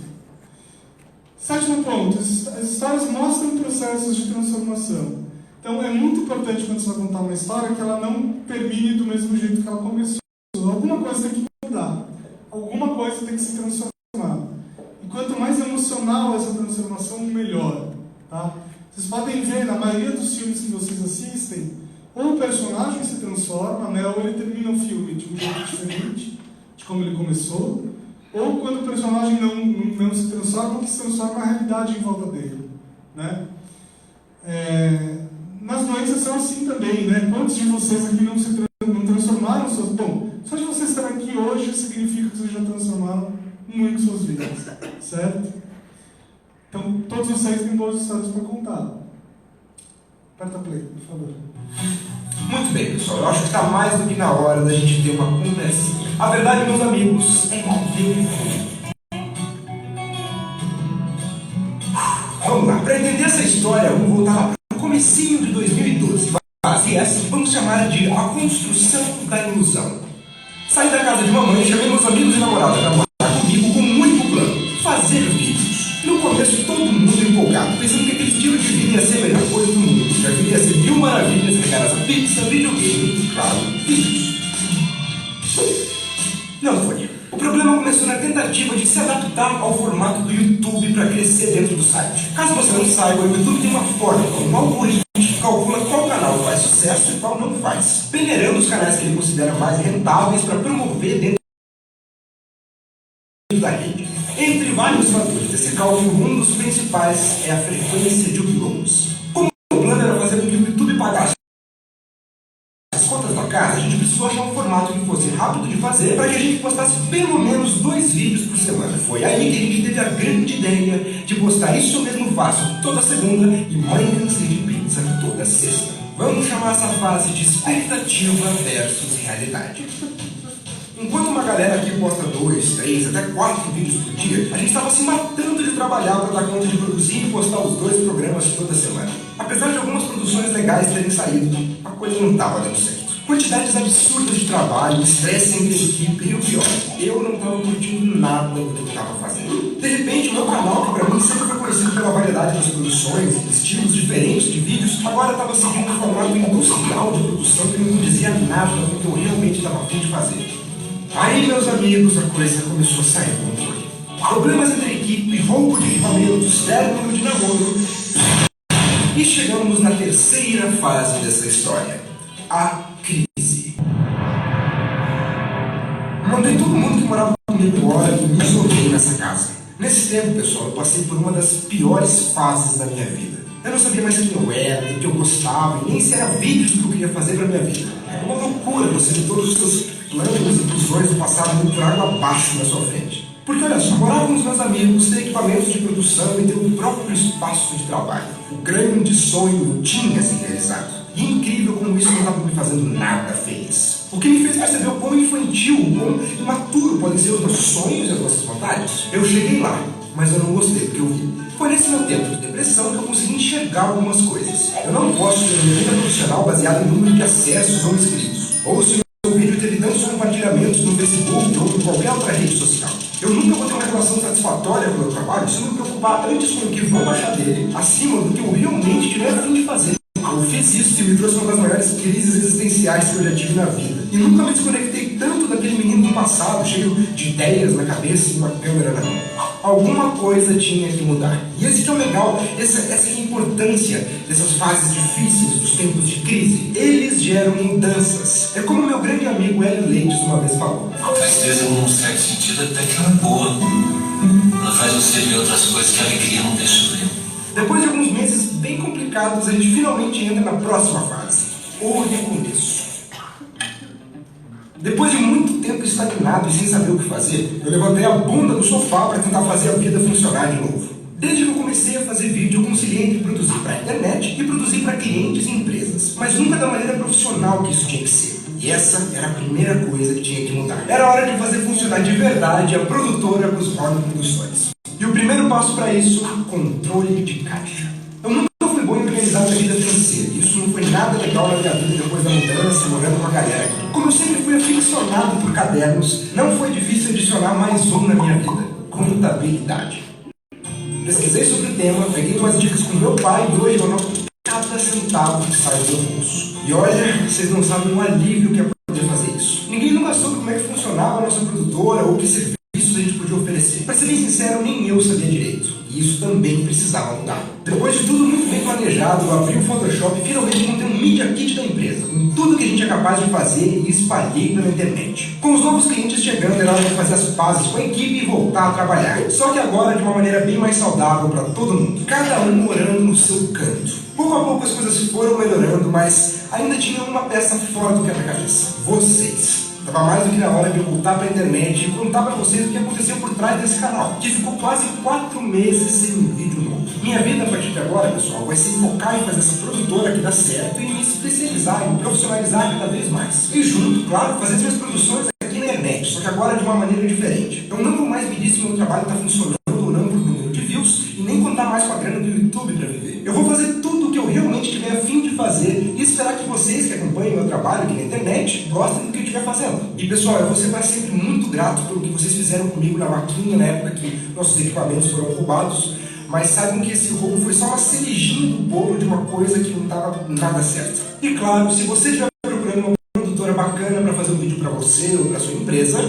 Sétimo ponto. As histórias mostram processos de transformação. Então é muito importante quando você vai contar uma história que ela não termine do mesmo jeito que ela começou. Alguma coisa tem que mudar. Alguma coisa tem que se transformar. E quanto mais emocional essa transformação, melhor. Tá? Vocês podem ver, na maioria dos filmes que vocês assistem, ou o personagem se transforma, né, ou ele termina o filme de um jeito diferente de como ele começou, ou quando o personagem não se transforma, que se transforma a realidade em volta dele. Né? Nas doenças são assim também, né? Quantos de vocês aqui não transformaram suas... Bom, só de vocês estarem aqui hoje significa que vocês já transformaram muito suas vidas, certo? Então, todos vocês têm boas histórias para contar. Aperta play, por favor. Muito bem, pessoal. Eu acho que está mais do que na hora da gente ter uma conversinha. A verdade, meus amigos, é que... Vamos lá. Para entender essa história, vamos voltar lá para o comecinho de 2012. Fase essa que vamos chamar de a construção da ilusão. Saí da casa de mamãe, chamei meus amigos e namorados para morar comigo com um único plano: fazer vídeos. No começo, todo mundo empolgado, pensando que aquele estilo de vida ia ser a melhor coisa do mundo. Já queria ser mil maravilhas, pegar essa pizza, videogame e, claro, vídeos. Não foi. O problema começou na tentativa de se adaptar ao formato do YouTube para crescer dentro do site. Caso você não saiba, o YouTube tem uma fórmula, um algoritmo que calcula qual canal faz sucesso e qual não faz, peneirando os canais que ele considera mais rentáveis para promover dentro da rede. Entre vários fatores desse cálculo, um dos principais é a frequência de uploads. Como o plano era fazer com que o YouTube pagasse as contas da casa, a gente precisou achar um formato que fosse rápido de fazer para que a gente postasse pelo menos 2 vídeos por semana. Foi aí que a gente teve a grande ideia de postar Isso Mesmo Faço toda segunda e Mãe Cansei de Pizza toda sexta. Vamos chamar essa fase de expectativa versus realidade. Enquanto uma galera aqui posta 2, 3, até 4 vídeos por dia, a gente estava se matando de trabalhar para dar conta de produzir e postar os 2 programas toda semana. Apesar de algumas produções legais terem saído, a coisa não estava dando certo. Quantidades absurdas de trabalho, estresse entre a equipe e o pior, eu não estava curtindo nada do que eu estava fazendo. De repente, o meu canal, que para mim sempre foi conhecido pela variedade das produções, estilos diferentes de vídeos, agora estava seguindo um formato industrial de produção que não dizia nada do que eu realmente estava a fim de fazer. Aí, meus amigos, a coisa começou a sair do controle. Problemas entre a equipe, roubo de equipamentos, término de namoro. E chegamos na terceira fase dessa história: a crise. Mandei todo mundo que morava comigo embora e me isolei nessa casa. Nesse tempo, pessoal, eu passei por uma das piores fases da minha vida. Eu não sabia mais quem eu era, do que eu gostava, e nem se era vídeos que eu queria fazer pra minha vida. É uma loucura você ver todos os seus planos e ilusões do passado indo por água abaixo na sua frente. Porque olha só, morar com os meus amigos, ter equipamentos de produção e ter o próprio espaço de trabalho. O grande sonho eu tinha se realizado. E incrível como isso não estava me fazendo nada feliz. O que me fez perceber o quão infantil, o quão imaturo podem ser os nossos sonhos e as nossas vontades. Eu cheguei lá, mas eu não gostei do que eu vi. Foi nesse meu tempo de depressão que eu consegui enxergar algumas coisas. Eu não posso ter uma vida profissional baseada em número de acessos ou inscritos. Ou se o meu vídeo teve tantos compartilhamentos no Facebook ou em qualquer outra rede social. Eu nunca vou ter uma relação satisfatória com o meu trabalho se eu me preocupar antes com o que vão achar dele, acima do que eu realmente tiver a fim de fazer. Eu fiz isso e me trouxe uma das maiores crises existenciais que eu já tive na vida. E nunca me desconectei tanto daquele menino do passado, cheio de ideias na cabeça e uma câmera na mão. Alguma coisa tinha que mudar. E esse que é o legal, essa é a importância dessas fases difíceis, dos tempos de crise. Eles geram mudanças. É como meu grande amigo Hélio Leites uma vez falou. A tristeza, num certo sentido, até que ela é boa. Ela faz você ver outras coisas que a alegria não deixa ver. Depois de alguns meses bem complicados, a gente finalmente entra na próxima fase. O recomeço. Depois de muito tempo estagnado e sem saber o que fazer, eu levantei a bunda do sofá para tentar fazer a vida funcionar de novo. Desde que eu comecei a fazer vídeo, eu conciliei entre produzir para a internet e produzir para clientes e empresas, mas nunca da maneira profissional que isso tinha que ser. E essa era a primeira coisa que tinha que mudar. Era hora de fazer funcionar de verdade a produtora Cusborne Produções. E o primeiro passo para isso, controle de caixa. Eu nunca fui bom em organizar a vida financeira. Isso não foi nada legal na minha vida depois da mudança, morando com a galera aqui. Como eu sempre fui aficionado por cadernos, não foi difícil adicionar mais um na minha vida: contabilidade. Pesquisei sobre o tema, peguei umas dicas com meu pai e hoje eu anoto cada centavo que sai do meu bolso. E olha, vocês não sabem o alívio que é poder fazer isso. Ninguém nunca soube como é que funcionava a nossa produtora ou que serviços a gente podia oferecer. Pra ser bem sincero, nem eu sabia direito. E isso também precisava mudar. Depois de tudo muito bem planejado, eu abri o Photoshop e finalmente montei um Media Kit da empresa, com tudo que a gente é capaz de fazer, e espalhei pela internet. Com os novos clientes chegando, era hora de fazer as pazes com a equipe e voltar a trabalhar. Só que agora de uma maneira bem mais saudável para todo mundo. Cada um morando no seu canto. Pouco a pouco as coisas foram melhorando, mas ainda tinha uma peça fora do quebra-cabeça: vocês. Tava mais do que na hora de eu voltar pra internet e contar pra vocês o que aconteceu por trás desse canal, que ficou quase 4 meses sem um vídeo novo. Minha vida a partir de agora, pessoal, vai ser focar em fazer essa produtora que dá certo e me especializar, me profissionalizar cada vez mais. E junto, claro, fazer as minhas produções aqui na internet, só que agora de uma maneira diferente. Eu não vou mais medir se o meu trabalho tá funcionando ou não por número de views e nem contar mais com a grana do YouTube pra viver. Eu vou fazer tudo o que eu realmente tiver a fim de fazer e esperar que vocês que acompanhem o meu trabalho aqui na internet gostem do que eu estiver fazendo. E pessoal, eu vou ser para sempre muito grato pelo que vocês fizeram comigo na vaquinha, na época que nossos equipamentos foram roubados, mas saibam que esse roubo foi só uma cerejinha do bolo de uma coisa que não estava nada certa. E claro, se você estiver procurando uma produtora bacana para fazer um vídeo para você ou para sua empresa,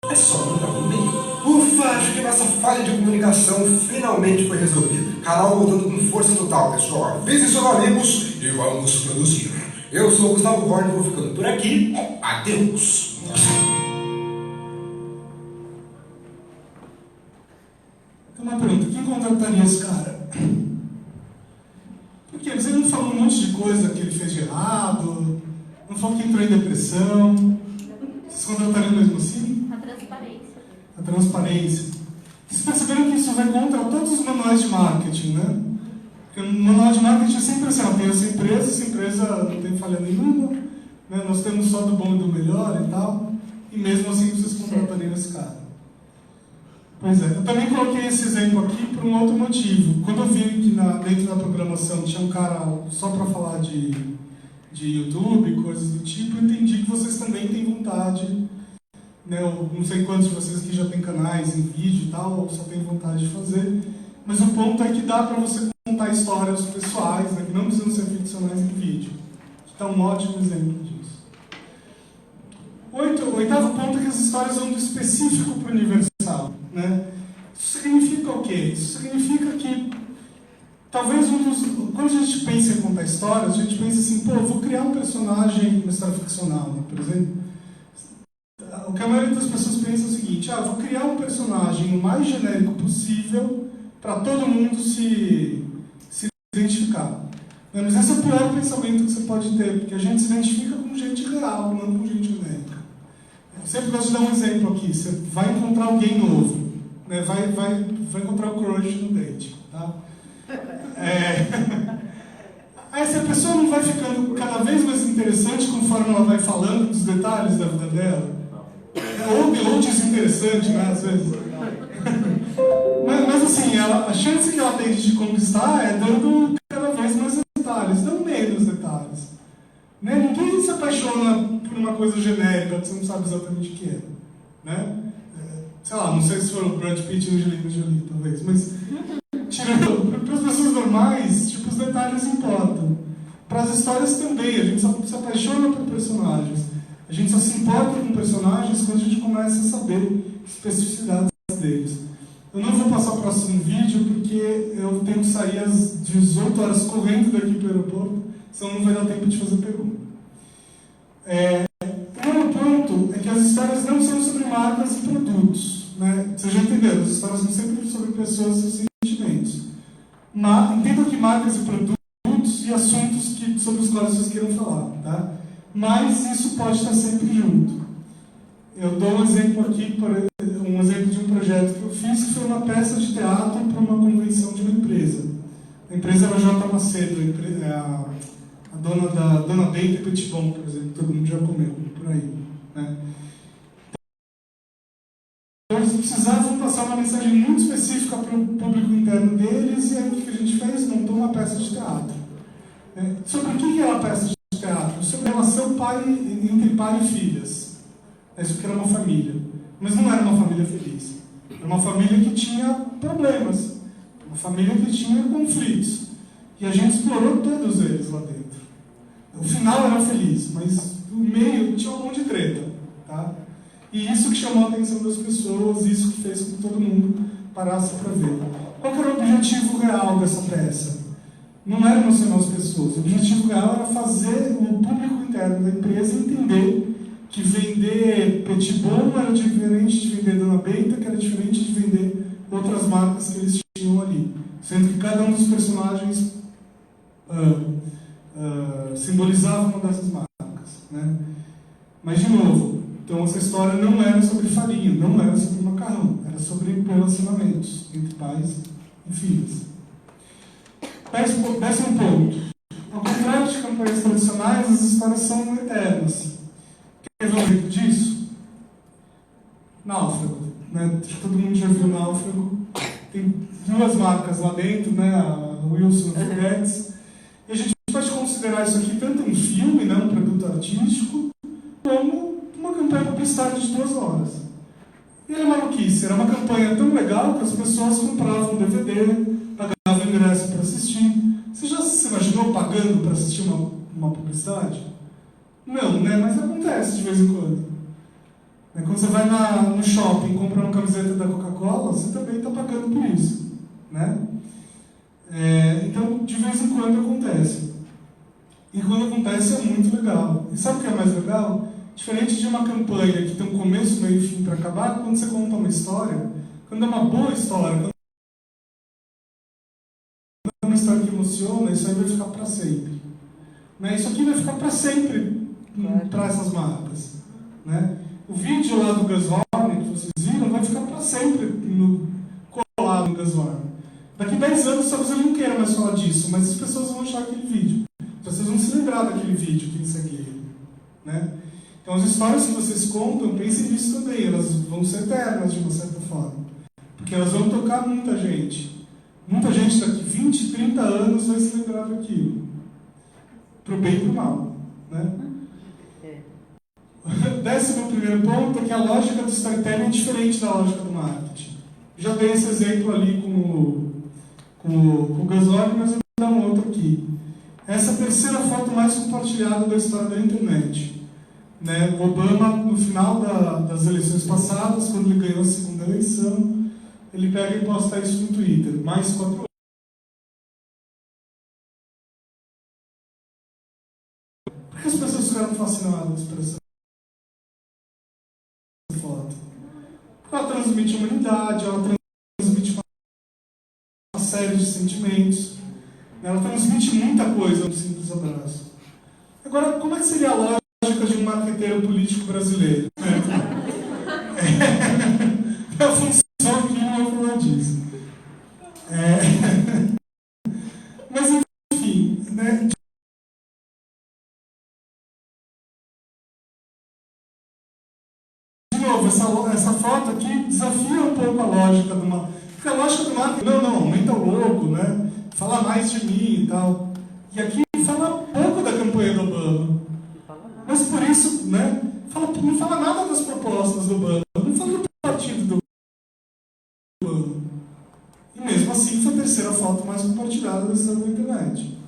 é só mandar um e-mail. Ufa, acho que nossa falha de comunicação finalmente foi resolvida. Canal voltando com força total, pessoal. Avisem seus amigos e vamos produzir. Eu sou o Gustavo Horn, vou ficando por aqui. Adeus. Então, uma pergunta: quem contrataria esse cara? Porque você não falou um monte de coisa que ele fez de errado, não falou que entrou em depressão. Vocês contratariam mesmo assim? A transparência. A transparência. Vocês perceberam que isso vai contra todos os manuais de marketing, né? Porque no manual de marketing é sempre assim: tem essa empresa não tem falha nenhuma, né? Nós temos só do bom e do melhor e tal, e mesmo assim vocês contratariam esse cara. Pois é, eu também coloquei esse exemplo aqui por um outro motivo. Quando eu vi que dentro da programação tinha um cara só para falar de YouTube, coisas do tipo, eu entendi que vocês também têm vontade, né? Eu não sei quantos de vocês que já tem canais em vídeo e tal, ou só tem vontade de fazer, mas o ponto é que dá para você contar histórias pessoais, né, que não precisam ser ficcionais em vídeo. Está um ótimo exemplo disso. O oitavo ponto é que as histórias vão do específico para o universal, né? Isso significa o quê? Isso significa que talvez quando a gente pensa em contar histórias, a gente pensa assim: pô, eu vou criar um personagem, uma história ficcional, né, por exemplo. O que a maioria das pessoas pensa é o seguinte: eu vou criar um personagem o mais genérico possível para todo mundo se identificar. Mas esse é o pior pensamento que você pode ter, porque a gente se identifica com gente real, não com gente genérica. Eu sempre gosto de dar um exemplo aqui: você vai encontrar alguém novo, né? vai encontrar o crush no date, tá? Aí se a pessoa não vai ficando cada vez mais interessante conforme ela vai falando dos detalhes da vida dela, ou desinteressante, né, às vezes. mas assim, a chance que ela tem de conquistar é dando cada vez mais detalhes, não menos detalhes. Né? Ninguém se apaixona por uma coisa genérica que você não sabe exatamente o que é. Né? Sei lá, não sei se for o Brad Pitt e o Angelina Jolie, talvez, mas tirando, para as pessoas normais, tipo, os detalhes importam. Para as histórias também, a gente só se apaixona por personagens. A gente só se importa com personagens quando a gente começa a saber especificidades deles. Eu não vou passar o próximo vídeo porque eu tenho que sair às 18 horas correndo daqui para o aeroporto, senão não vai dar tempo de fazer pergunta. O primeiro ponto é que as histórias não são sobre marcas e produtos. Né? Vocês já entenderam, as histórias são sempre sobre pessoas e sentimentos. Entendam que marcas e produtos e assuntos sobre os quais vocês queiram falar. Tá? Mas isso pode estar sempre junto. Eu dou um exemplo aqui, um exemplo de um projeto que eu fiz, que foi uma peça de teatro para uma convenção de uma empresa. A empresa era a J. Macedo, a dona da Dona Benta e Petit Bom, por exemplo, todo mundo já comeu por aí. Né? Então, eles precisavam passar uma mensagem muito específica para o público interno deles, e aí o que a gente fez? Montou uma peça de teatro. Sobre o que é uma peça de teatro? Sobre a relação entre pai e filhas. Isso porque era uma família. Mas não era uma família feliz. Era uma família que tinha problemas. Uma família que tinha conflitos. E a gente explorou todos eles lá dentro. O final era feliz, mas no meio tinha um monte de treta. Tá? E isso que chamou a atenção das pessoas, isso que fez com que todo mundo parasse para ver. Qual que era o objetivo real dessa peça? Não era emocionar as pessoas. O objetivo real era fazer o público interno da empresa entender que vender Petit Bom era diferente de vender Dona Benta, que era diferente de vender outras marcas que eles tinham ali. Sendo que cada um dos personagens simbolizava uma dessas marcas. Né? Mas, de novo, então essa história não era sobre farinha, não era sobre macarrão, era sobre relacionamentos entre pais e filhos. Décimo ponto. Ao contrário de campanhas tradicionais, as histórias são eternas. Quer ver um exemplo disso? Náufrago. Né? Todo mundo já viu Náufrago. Tem duas marcas lá dentro, né? A Wilson e a Fidelis. E a gente pode considerar isso aqui tanto um filme, né? Um produto artístico, como uma campanha publicitária de 2 horas. E era maluquice. Era uma campanha tão legal que as pessoas compravam DVD, pagavam ingresso para assistir. Você já se imaginou pagando para assistir uma publicidade? Não, né? Mas acontece de vez em quando. Quando você vai no shopping e compra uma camiseta da Coca-Cola, você também está pagando por isso. Né? Então, de vez em quando acontece. E quando acontece é muito legal. E sabe o que é mais legal? Diferente de uma campanha que tem um começo, meio e fim para acabar, quando você conta uma história, quando é uma boa história, quando é uma história que emociona, isso aí vai ficar para sempre. Né? Isso aqui vai ficar para sempre para essas marcas. Né? O vídeo lá do Gus Horn, que vocês viram, vai ficar para sempre colado no Gus Horn. Daqui 10 anos talvez ele não queira mais falar disso, mas as pessoas vão achar aquele vídeo. As pessoas vão se lembrar daquele vídeo que segue ele. Né? Então as histórias que vocês contam, pensem nisso também, elas vão ser eternas de uma certa forma. Porque elas vão tocar muita gente. Muita gente daqui 20, 30 anos vai se lembrar daquilo. Pro bem e pro mal. Né? 11º ponto é que a lógica do storytelling é diferente da lógica do marketing. Já dei esse exemplo ali com o Gus Horn, mas eu vou dar um outro aqui. Essa é a terceira foto mais compartilhada da história da internet. Né? O Obama, no final das eleições passadas, quando ele ganhou a segunda eleição, ele pega e posta isso no Twitter. Mais 4 Por que as pessoas ficaram fascinadas por essa foto? Porque ela transmite humanidade, ela transmite uma série de sentimentos, ela transmite muita coisa no simples abraço. Agora, como é que seria a lógica de um marqueteiro político brasileiro? É a função que eu vou falar disso. Mas, enfim, né? essa foto aqui desafia um pouco a lógica do marketing. Porque a lógica do marketing, não, aumenta o logo, né? Fala mais de mim e tal. E aqui fala pouco da campanha do Obama. Mas por isso, né? Não fala nada das propostas do Obama. Não fala do partido do Obama. E mesmo assim foi a terceira foto mais compartilhada da história da internet.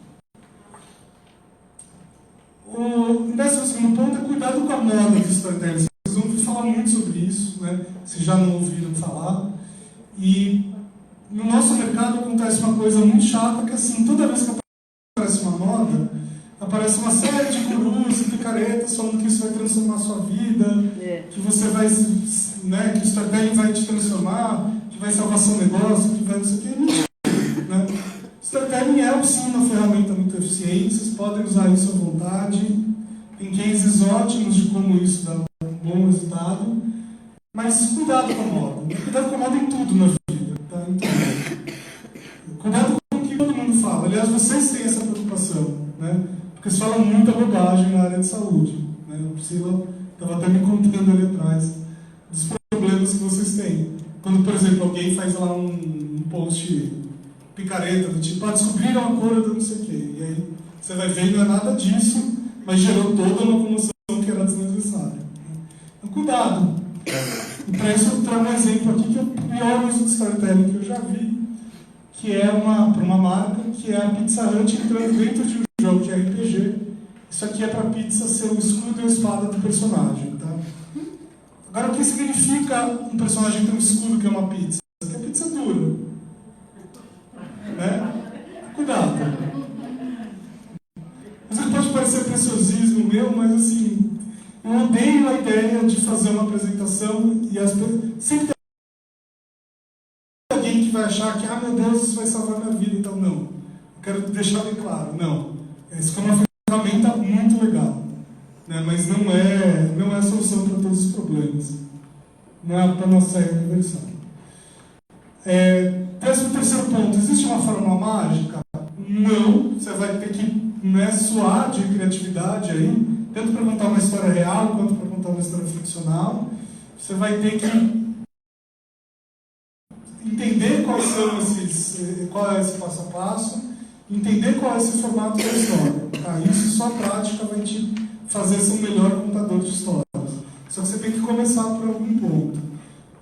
O 12º ponto é cuidado com a moda do storytelling. Vocês vão falar muito sobre isso, né? Se já não ouviram falar. E no nosso mercado acontece uma coisa muito chata, que assim, toda vez que aparece uma moda, aparece uma série de gurus e picaretas falando que isso vai transformar a sua vida, que você vai, né, que o storytelling vai te transformar, que vai salvar seu negócio, que vai não sei o que. Né? O storytelling é sim uma ferramenta muito eficiente, vocês podem usar isso à vontade, tem cases ótimos de como isso dá um bom resultado, mas cuidado com a moda. Cuidado com a moda em tudo na vida. Tá? Cuidado com o que todo mundo fala. Aliás, vocês têm essa preocupação, né? Porque se fala muita bobagem na área de saúde. Né? O Priscila estava até me contando ali atrás dos problemas que vocês têm. Quando, por exemplo, alguém faz lá um post picareta do tipo, descobriram a cura do não sei o quê. E aí você vai ver, não é nada disso, mas gerou toda uma comoção que era desnecessária. Então, cuidado. E para isso eu trago um exemplo aqui que é o pior uso de storytelling que eu já vi, que é para uma marca, que é a Pizza Hut entrando dentro de um jogo de RPG. Isso aqui é para a pizza ser o escudo e a espada do personagem. Tá? Agora, o que significa um personagem ter um escudo que é uma pizza? Que a pizza é dura. Né? Cuidado. Isso pode parecer preciosismo meu, mas assim, eu odeio a ideia de fazer uma apresentação e as pessoas... Sempre tem alguém que vai achar que, meu Deus, isso vai salvar minha vida, então não. Eu quero deixar bem claro, não. Isso é uma ferramenta muito legal, né? Mas não é a solução para todos os problemas. Não é para a nossa universal. 13º ponto, existe uma fórmula mágica? Não, você vai ter que suar de criatividade aí, tanto para contar uma história real, quanto para contar uma história ficcional. Você vai ter que entender qual é esse passo a passo, entender qual é esse formato da história. Tá? Isso só a prática vai te fazer ser um melhor contador de histórias. Só que você tem que começar por algum ponto.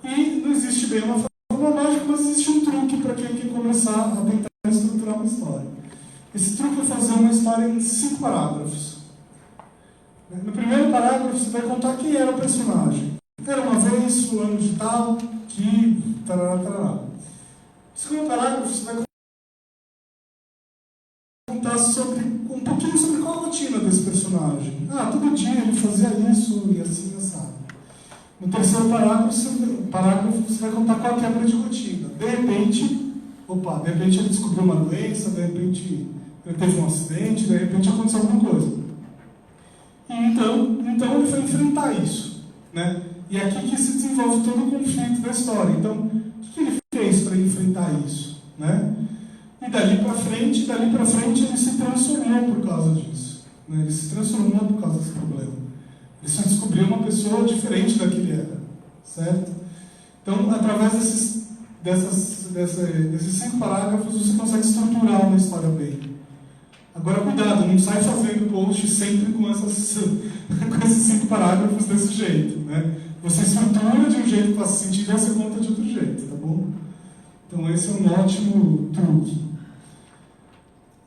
E não existe bem uma fórmula mágica, mas existe um truque para quem quer começar a tentar estruturar uma história. Esse truque é fazer uma história em 5 parágrafos. No primeiro parágrafo você vai contar quem era o personagem. Era uma vez, fulano de tal, que... tarará, tarará. No segundo parágrafo você vai contar um pouquinho sobre qual a rotina desse personagem. Todo dia ele fazia isso e assim, assado. No terceiro parágrafo você vai contar qual a quebra de rotina. De repente ele descobriu uma doença, de repente ele teve um acidente, de repente aconteceu alguma coisa. E então ele foi enfrentar isso, né? E é aqui que se desenvolve todo o conflito da história. Então, o que ele fez para enfrentar isso, né? E dali para frente ele se transformou por causa disso, né? Ele se transformou por causa desse problema. Ele se descobriu uma pessoa diferente da que ele era, certo? Então, através desses 5 parágrafos, você consegue estruturar uma história bem. Agora, cuidado, não sai fazendo post sempre com esses 5 parágrafos desse jeito, né? Você estrutura de um jeito que faça sentido e você conta de outro jeito, tá bom? Então, esse é um ótimo truque.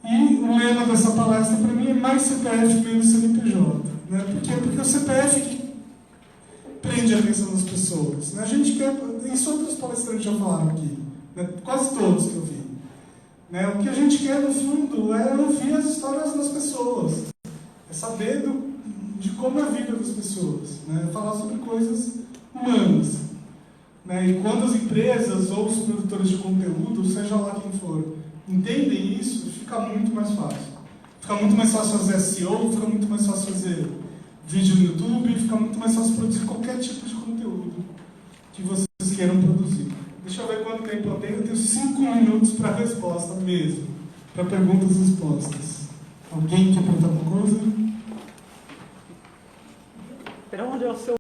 E o lema dessa palestra, para mim, é mais CPF menos CNPJ. Né? Por quê? Porque o CPF que prende a atenção das pessoas. Né? A gente quer... Isso outros palestrantes já falaram aqui. Né? Quase todos que eu vi. Né? O que a gente quer, no fundo, é ouvir as histórias das pessoas. É saber de como é a vida das pessoas. Né? Falar sobre coisas humanas. Né? E quando as empresas ou os produtores de conteúdo, seja lá quem for, entendem isso, fica muito mais fácil. Fica muito mais fácil fazer SEO, fica muito mais fácil fazer vídeo no YouTube, fica muito mais fácil produzir qualquer tipo de conteúdo que vocês queiram produzir. Deixa eu ver quanto tempo eu tenho. Eu tenho 5 minutos para a resposta mesmo, para perguntas e respostas. Alguém quer perguntar alguma coisa? Para onde é o seu